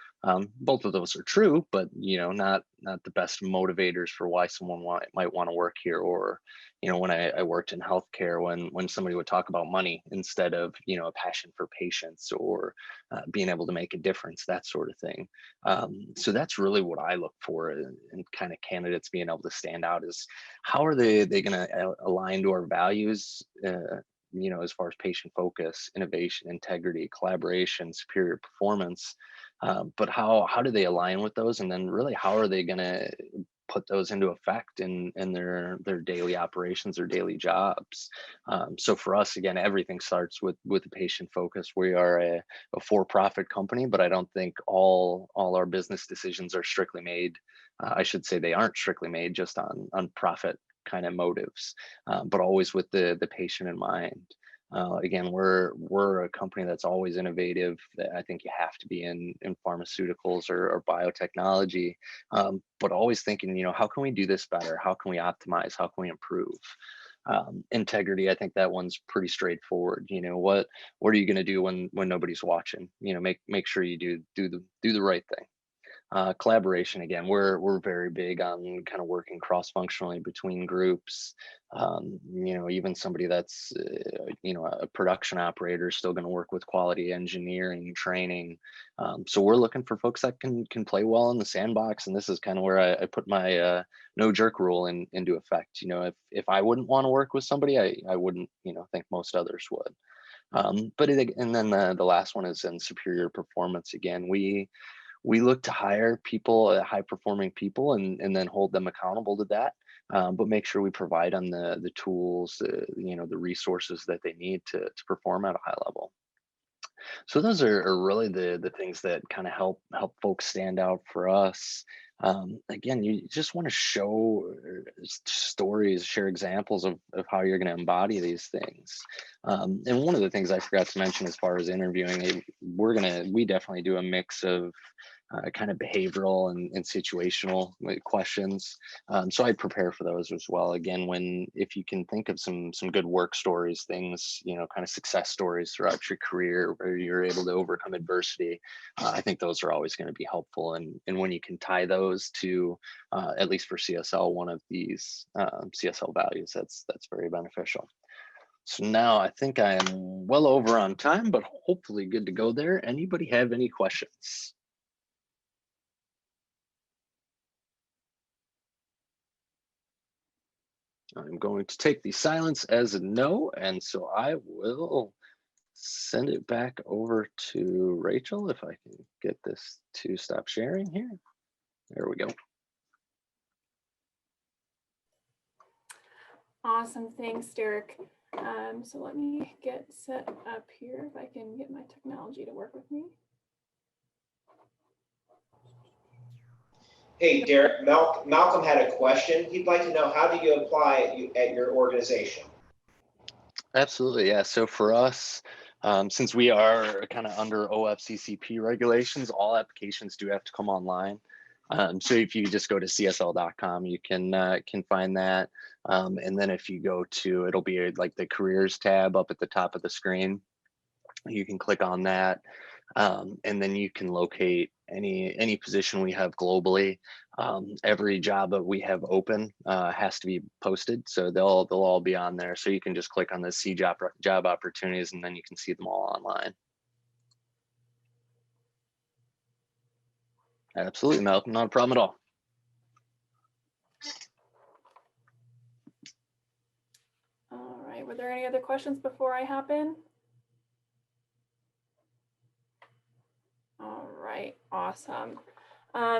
Both of those are true, but not the best motivators for why someone might want to work here. Or when I worked in healthcare, when somebody would talk about money instead of a passion for patients, or being able to make a difference, that sort of thing. So that's really what I look for in kind of candidates being able to stand out, is how are they going to align to our values, as far as patient focus, innovation, integrity, collaboration, superior performance. But how do they align with those? And then really, how are they going to put those into effect in their daily operations or daily jobs? So for us, again, everything starts with the patient focus. We are a for-profit company, but I don't think all our business decisions are strictly made. I should say they aren't strictly made just on profit kind of motives, but always with the patient in mind. Again, we're a company that's always innovative. I think you have to be in pharmaceuticals or biotechnology, but always thinking, how can we do this better? How can we optimize? How can we improve? Integrity, I think that one's pretty straightforward. What are you going to do when nobody's watching? Make sure you do the right thing. Collaboration, again, we're very big on kind of working cross-functionally between groups. Even somebody that's a production operator is still going to work with quality engineering training. So we're looking for folks that can play well in the sandbox, and this is kind of where I put my no jerk rule into effect. If I wouldn't want to work with somebody, I wouldn't think most others would. And then the last one is in superior performance. Again, we look to hire people, high performing people, and then hold them accountable to that. But make sure we provide them the tools, the resources that they need to perform at a high level. So those are really the things that kind of help folks stand out for us. Again, you just want to show stories, share examples of how you're going to embody these things. And one of the things I forgot to mention as far as interviewing, we definitely do a mix of kind of behavioral and situational questions. So I prepare for those as well. Again, if you can think of some good work stories, things, kind of success stories throughout your career where you're able to overcome adversity, I think those are always going to be helpful. And when you can tie those to, at least for CSL, one of these CSL values, that's very beneficial. So now I think I am well over on time, but hopefully good to go there. Anybody have any questions? I'm going to take the silence as a no, and so I will send it back over to Rachel if I can get this to stop sharing here. There we go. Awesome, thanks, Derek. So let me get set up here if I can get my technology to work with me. Hey, Derek, Malcolm had a question. He'd like to know, how do you apply at your organization? Absolutely, yeah. So for us, Since we are kind of under OFCCP regulations, all applications do have to come online. So if you just go to csl.com, you can find that. And then if you go to, it'll be like the careers tab up at the top of the screen. You can click on that. And then you can locate any position we have globally. Every job that we have open has to be posted, so they'll all be on there. So you can just click on the see job opportunities, and then you can see them all online. Absolutely, Malcolm, not a problem at all. All right, were there any other questions before I hop in? All right, awesome.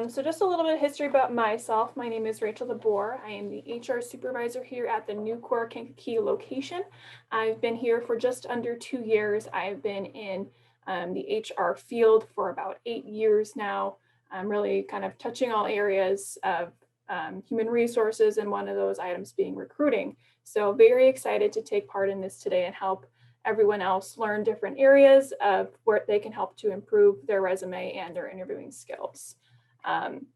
So just a little bit of history about myself. My name is Rachel DeBoer. I am the HR supervisor here at the Nucor Kankakee location. I've been here for just under 2 years. I've been in the HR field for about 8 years now. I'm really kind of touching all areas of human resources, and one of those items being recruiting. So very excited to take part in this today and help everyone else learn different areas of where they can help to improve their resume and their interviewing skills. I'm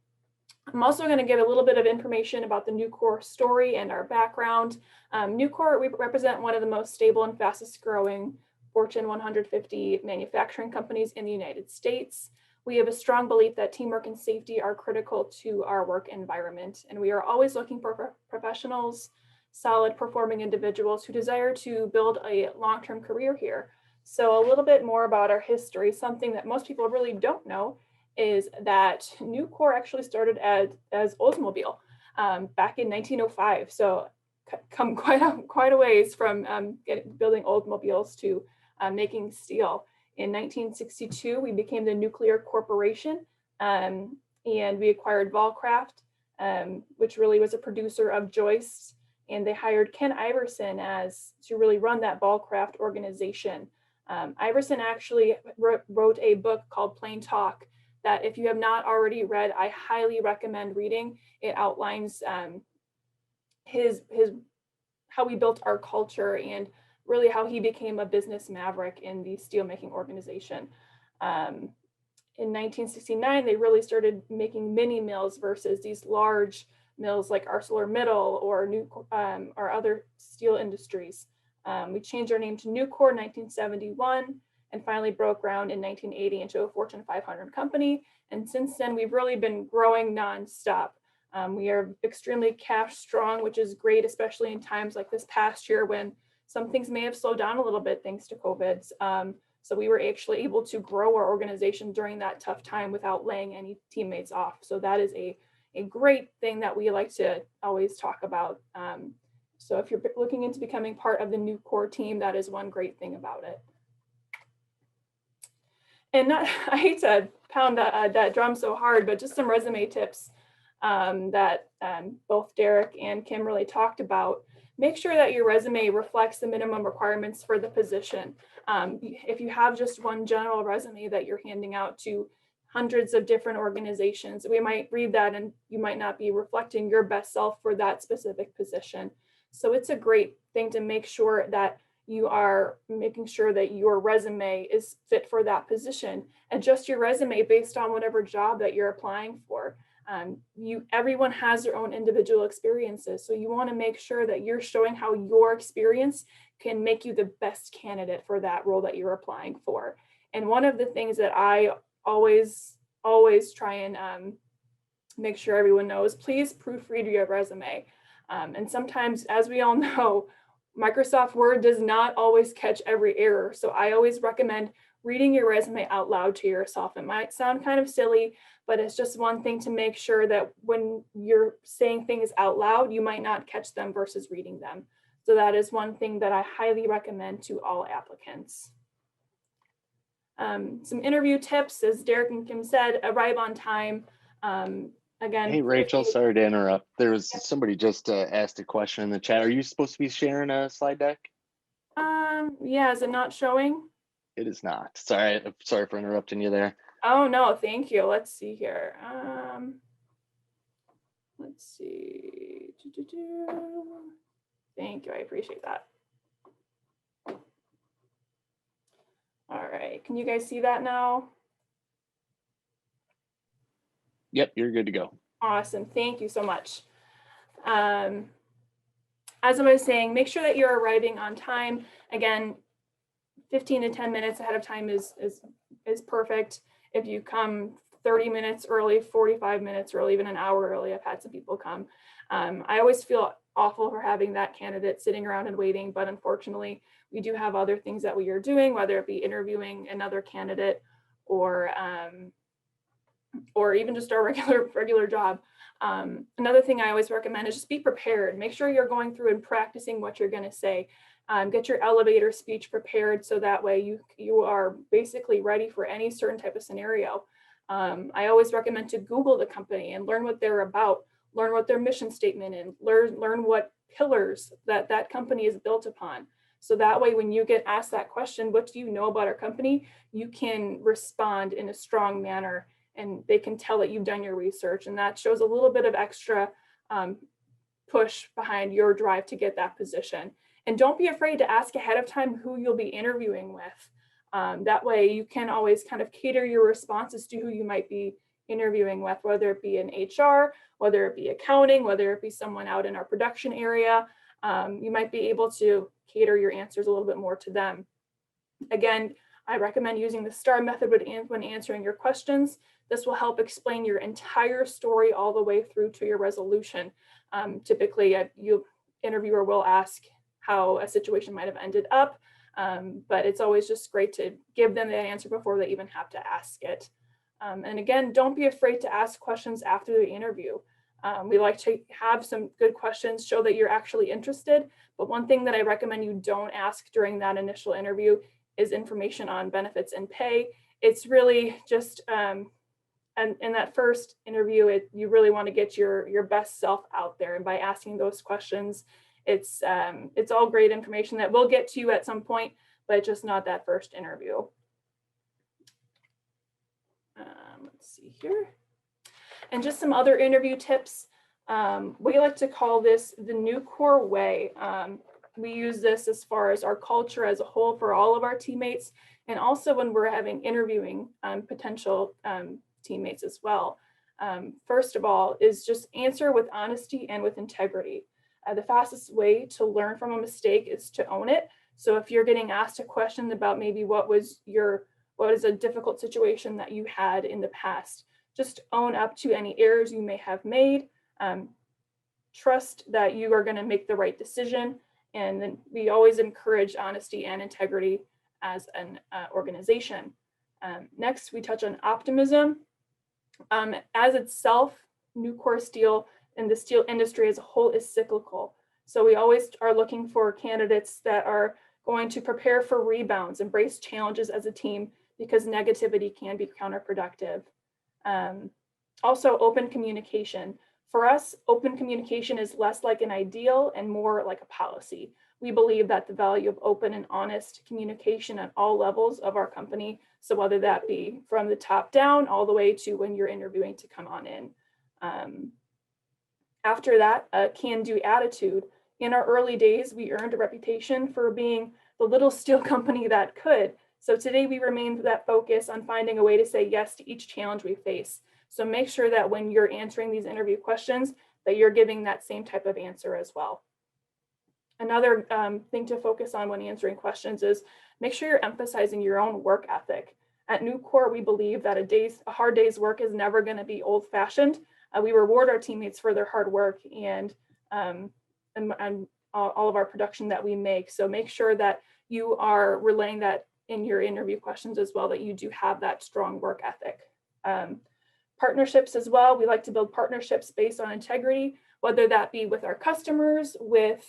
also going to give a little bit of information about the Nucor story and our background. Nucor, we represent one of the most stable and fastest growing Fortune 150 manufacturing companies in the United States. We have a strong belief that teamwork and safety are critical to our work environment, and we are always looking for professionals, solid performing individuals who desire to build a long-term career here. So a little bit more about our history. Something that most people really don't know is that Nucor actually started as Oldsmobile back in 1905. So come quite a ways from building Oldsmobiles to making steel. In 1962, we became the Nuclear Corporation, and we acquired Volcraft, which really was a producer of joists. And they hired Ken Iverson to really run that Volcraft organization. Iverson actually wrote a book called Plain Talk that, if you have not already read, I highly recommend reading. It outlines how we built our culture and really how he became a business maverick in the steelmaking organization. In 1969, they really started making mini mills versus these large mills like ArcelorMittal or other steel industries. We changed our name to Nucor in 1971 and finally broke ground in 1980 into a Fortune 500 company. And since then, we've really been growing nonstop. We are extremely cash strong, which is great, especially in times like this past year when some things may have slowed down a little bit thanks to COVID. So we were actually able to grow our organization during that tough time without laying any teammates off. So that is a great thing that we like to always talk about. So if you're looking into becoming part of the Nucor team, that is one great thing about it. And I hate to pound that drum so hard, but just some resume tips that both Derek and Kim really talked about. Make sure that your resume reflects the minimum requirements for the position. If you have just one general resume that you're handing out to hundreds of different organizations, we might read that and you might not be reflecting your best self for that specific position. So it's a great thing to make sure that you are making sure that your resume is fit for that position. Adjust your resume based on whatever job that you're applying for. Everyone has their own individual experiences. So you want to make sure that you're showing how your experience can make you the best candidate for that role that you're applying for. And one of the things that I always try and make sure everyone knows, please proofread your resume. And sometimes, as we all know, Microsoft Word does not always catch every error. So I always recommend reading your resume out loud to yourself. It might sound kind of silly, but it's just one thing to make sure that when you're saying things out loud, you might not catch them versus reading them. So that is one thing that I highly recommend to all applicants. Some interview tips, as Derek and Kim said, arrive on time. Again, Hey, Rachel, sorry to interrupt. There was somebody just asked a question in the chat. Are you supposed to be sharing a slide deck? Yeah, is it not showing? It is not. Sorry for interrupting you there. Oh no, thank you. Let's see here. Let's see. Thank you, I appreciate that. right, can you guys see that now? Yep, you're good to go. Awesome, thank you so much. As I was saying, make sure that you're arriving on time. Again, 15 to 10 minutes ahead of time is perfect. If you come 30 minutes early, 45 minutes early, even an hour early, I've had some people come. I always feel awful for having that candidate sitting around and waiting, but unfortunately, we do have other things that we are doing, whether it be interviewing another candidate or even just our regular job. Another thing I always recommend is just be prepared. Make sure you're going through and practicing what you're going to say. Get your elevator speech prepared so that way you are basically ready for any certain type of scenario. I always recommend to Google the company and learn what they're about, learn what their mission statement is, learn what pillars that company is built upon. So that way, when you get asked that question, what do you know about our company? You can respond in a strong manner and they can tell that you've done your research, and that shows a little bit of extra push behind your drive to get that position. And don't be afraid to ask ahead of time who you'll be interviewing with. That way you can always kind of cater your responses to who you might be interviewing with, whether it be in HR, whether it be accounting, whether it be someone out in our production area. You might be able to cater your answers a little bit more to them. Again, I recommend using the STAR method when answering your questions. This will help explain your entire story all the way through to your resolution. Typically, interviewer will ask how a situation might have ended up, but it's always just great to give them that answer before they even have to ask it. And again, don't be afraid to ask questions after the interview. We like to have some good questions, show that you're actually interested, but one thing that I recommend you don't ask during that initial interview is information on benefits and pay. It's really just, and in that first interview, you really want to get your best self out there. And by asking those questions, it's all great information that we'll get to you at some point, but just not that first interview. Let's see here. And just some other interview tips. We like to call this the Nucor way. We use this as far as our culture as a whole for all of our teammates, and also when we're interviewing potential teammates as well. First of all is just answer with honesty and with integrity. The fastest way to learn from a mistake is to own it. So if you're getting asked a question about maybe what is a difficult situation that you had in the past, just own up to any errors you may have made. Trust that you are going to make the right decision. And then we always encourage honesty and integrity as an organization. Next, we touch on optimism. As itself, Nucor steel and the steel industry as a whole is cyclical. So we always are looking for candidates that are going to prepare for rebounds, embrace challenges as a team, because negativity can be counterproductive. Also, open communication. For us, open communication is less like an ideal and more like a policy. We believe that the value of open and honest communication at all levels of our company, so whether that be from the top down all the way to when you're interviewing to come on in. After that, a can-do attitude. In our early days, we earned a reputation for being the little steel company that could. So today we remain that focus on finding a way to say yes to each challenge we face. So make sure that when you're answering these interview questions, that you're giving that same type of answer as well. Another thing to focus on when answering questions is make sure you're emphasizing your own work ethic. At Nucor, we believe that a hard day's work is never going to be old-fashioned. We reward our teammates for their hard work and all of our production that we make. So make sure that you are relaying that in your interview questions as well, that you do have that strong work ethic. Partnerships as well. We like to build partnerships based on integrity, whether that be with our customers, with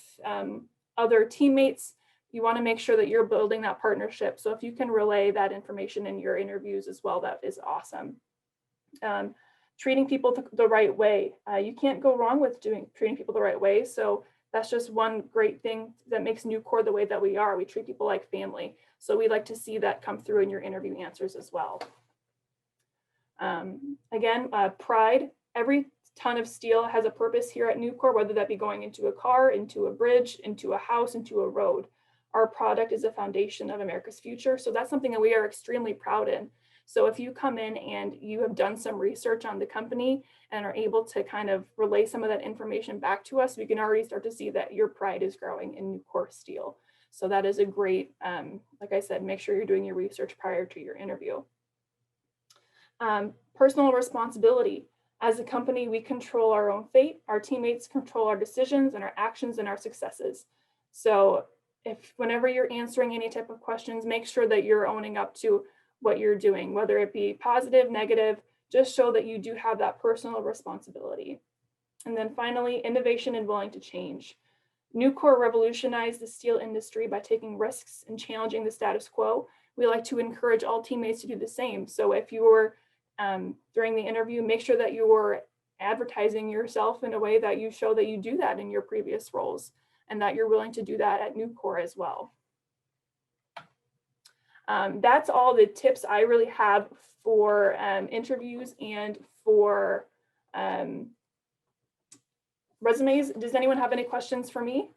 other teammates. You want to make sure that you're building that partnership. So if you can relay that information in your interviews as well, that is awesome. Treating people the right way. You can't go wrong with treating people the right way. So that's just one great thing that makes Nucor the way that we are. We treat people like family. So we like to see that come through in your interview answers as well. Again, pride. Every ton of steel has a purpose here at Nucor, whether that be going into a car, into a bridge, into a house, into a road. our product is a foundation of America's future. So that's something that we are extremely proud in. So if you come in and you have done some research on the company and are able to kind of relay some of that information back to us, we can already start to see that your pride is growing in Nucor Steel. So that is a great, like I said, make sure you're doing your research prior to your interview. Personal responsibility. As a company, we control our own fate. Our teammates control our decisions and our actions and our successes. So whenever you're answering any type of questions, make sure that you're owning up to what you're doing, whether it be positive, negative, just show that you do have that personal responsibility. And then finally, innovation and willing to change. Nucor revolutionized the steel industry by taking risks and challenging the status quo. We like to encourage all teammates to do the same. So if you were during the interview, make sure that you're advertising yourself in a way that you show that you do that in your previous roles and that you're willing to do that at Nucor as well. That's all the tips I really have for interviews and for resumes. Does anyone have any questions for me?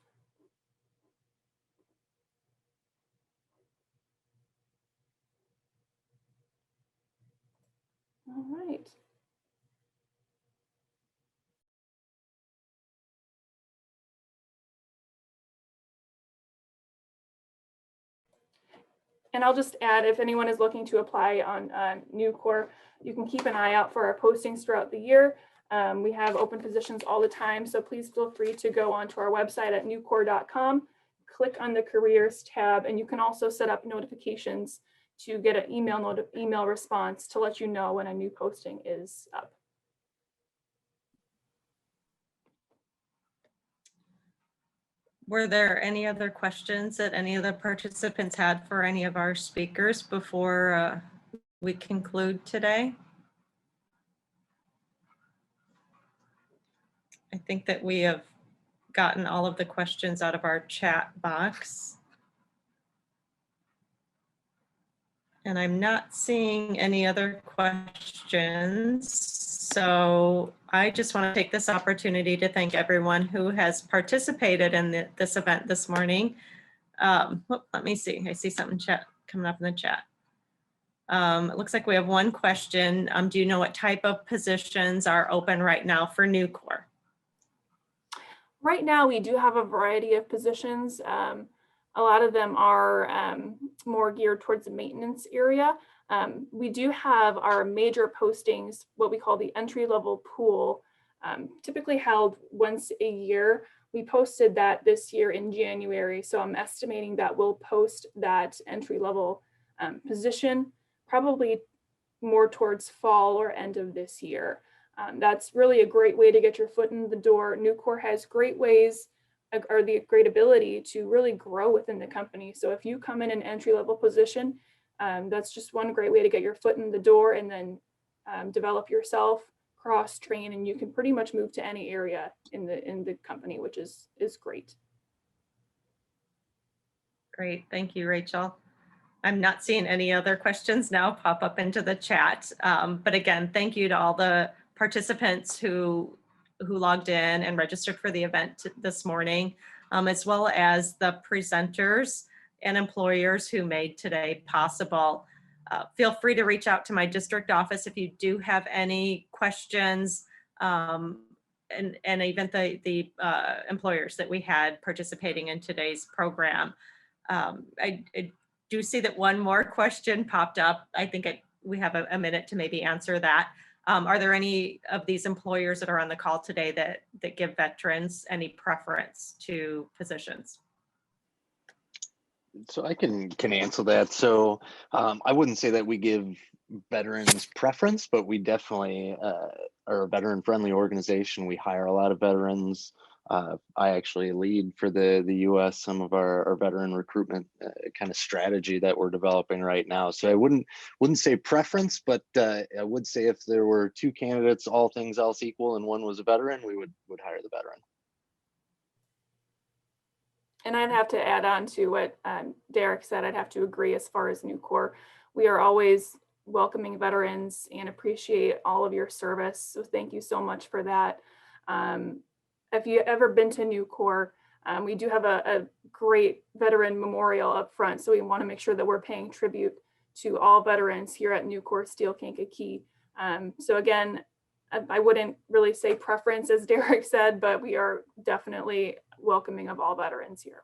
All right. And I'll just add, if anyone is looking to apply on Nucor, you can keep an eye out for our postings throughout the year. We have open positions all the time, so please feel free to go onto our website at nucor.com, click on the careers tab, and you can also set up notifications to get an email response to let you know when a new posting is up. Were there any other questions that any of the participants had for any of our speakers before we conclude today? I think that we have gotten all of the questions out of our chat box. And I'm not seeing any other questions. So I just want to take this opportunity to thank everyone who has participated in this event this morning. Let me see. I see something coming up in the chat. It looks like we have one question. Do you know what type of positions are open right now for Nucor? Right now, we do have a variety of positions. A lot of them are more geared towards the maintenance area. We do have our major postings, what we call the entry-level pool, typically held once a year. We posted that this year in January, so I'm estimating that we'll post that entry-level position probably more towards fall or end of this year. That's really a great way to get your foot in the door. Nucor has great ways or the great ability to really grow within the company. So if you come in an entry-level position, that's just one great way to get your foot in the door and then develop yourself, cross-train, and you can pretty much move to any area in the company, which is great. Great, thank you, Rachel. I'm not seeing any other questions now pop up into the chat. But again, thank you to all the participants who logged in and registered for the event this morning, as well as the presenters and employers who made today possible. Feel free to reach out to my district office if you do have any questions, and even the employers that we had participating in today's program. I do see that one more question popped up. I think we have a minute to maybe answer that. Are there any of these employers that are on the call today that give veterans any preference to positions? So I can answer that. So I wouldn't say that we give veterans preference, but we definitely are a veteran-friendly organization. We hire a lot of veterans. I actually lead for the U.S. some of our veteran recruitment kind of strategy that we're developing right now. So I wouldn't say preference, but I would say if there were two candidates, all things else equal, and one was a veteran, we would hire the veteran. And I'd have to add on to what Derek said. I'd have to agree as far as Nucor. We are always welcoming veterans and appreciate all of your service. So thank you so much for that. If you've ever been to Nucor, We do have a great veteran memorial up front, so we want to make sure that we're paying tribute to all veterans here at Nucor Steel Kankakee. So again, I wouldn't really say preference, as Derek said, but we are definitely welcoming of all veterans here.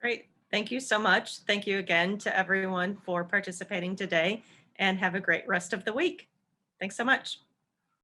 Great. Thank you so much. Thank you again to everyone for participating today, and have a great rest of the week. Thanks so much.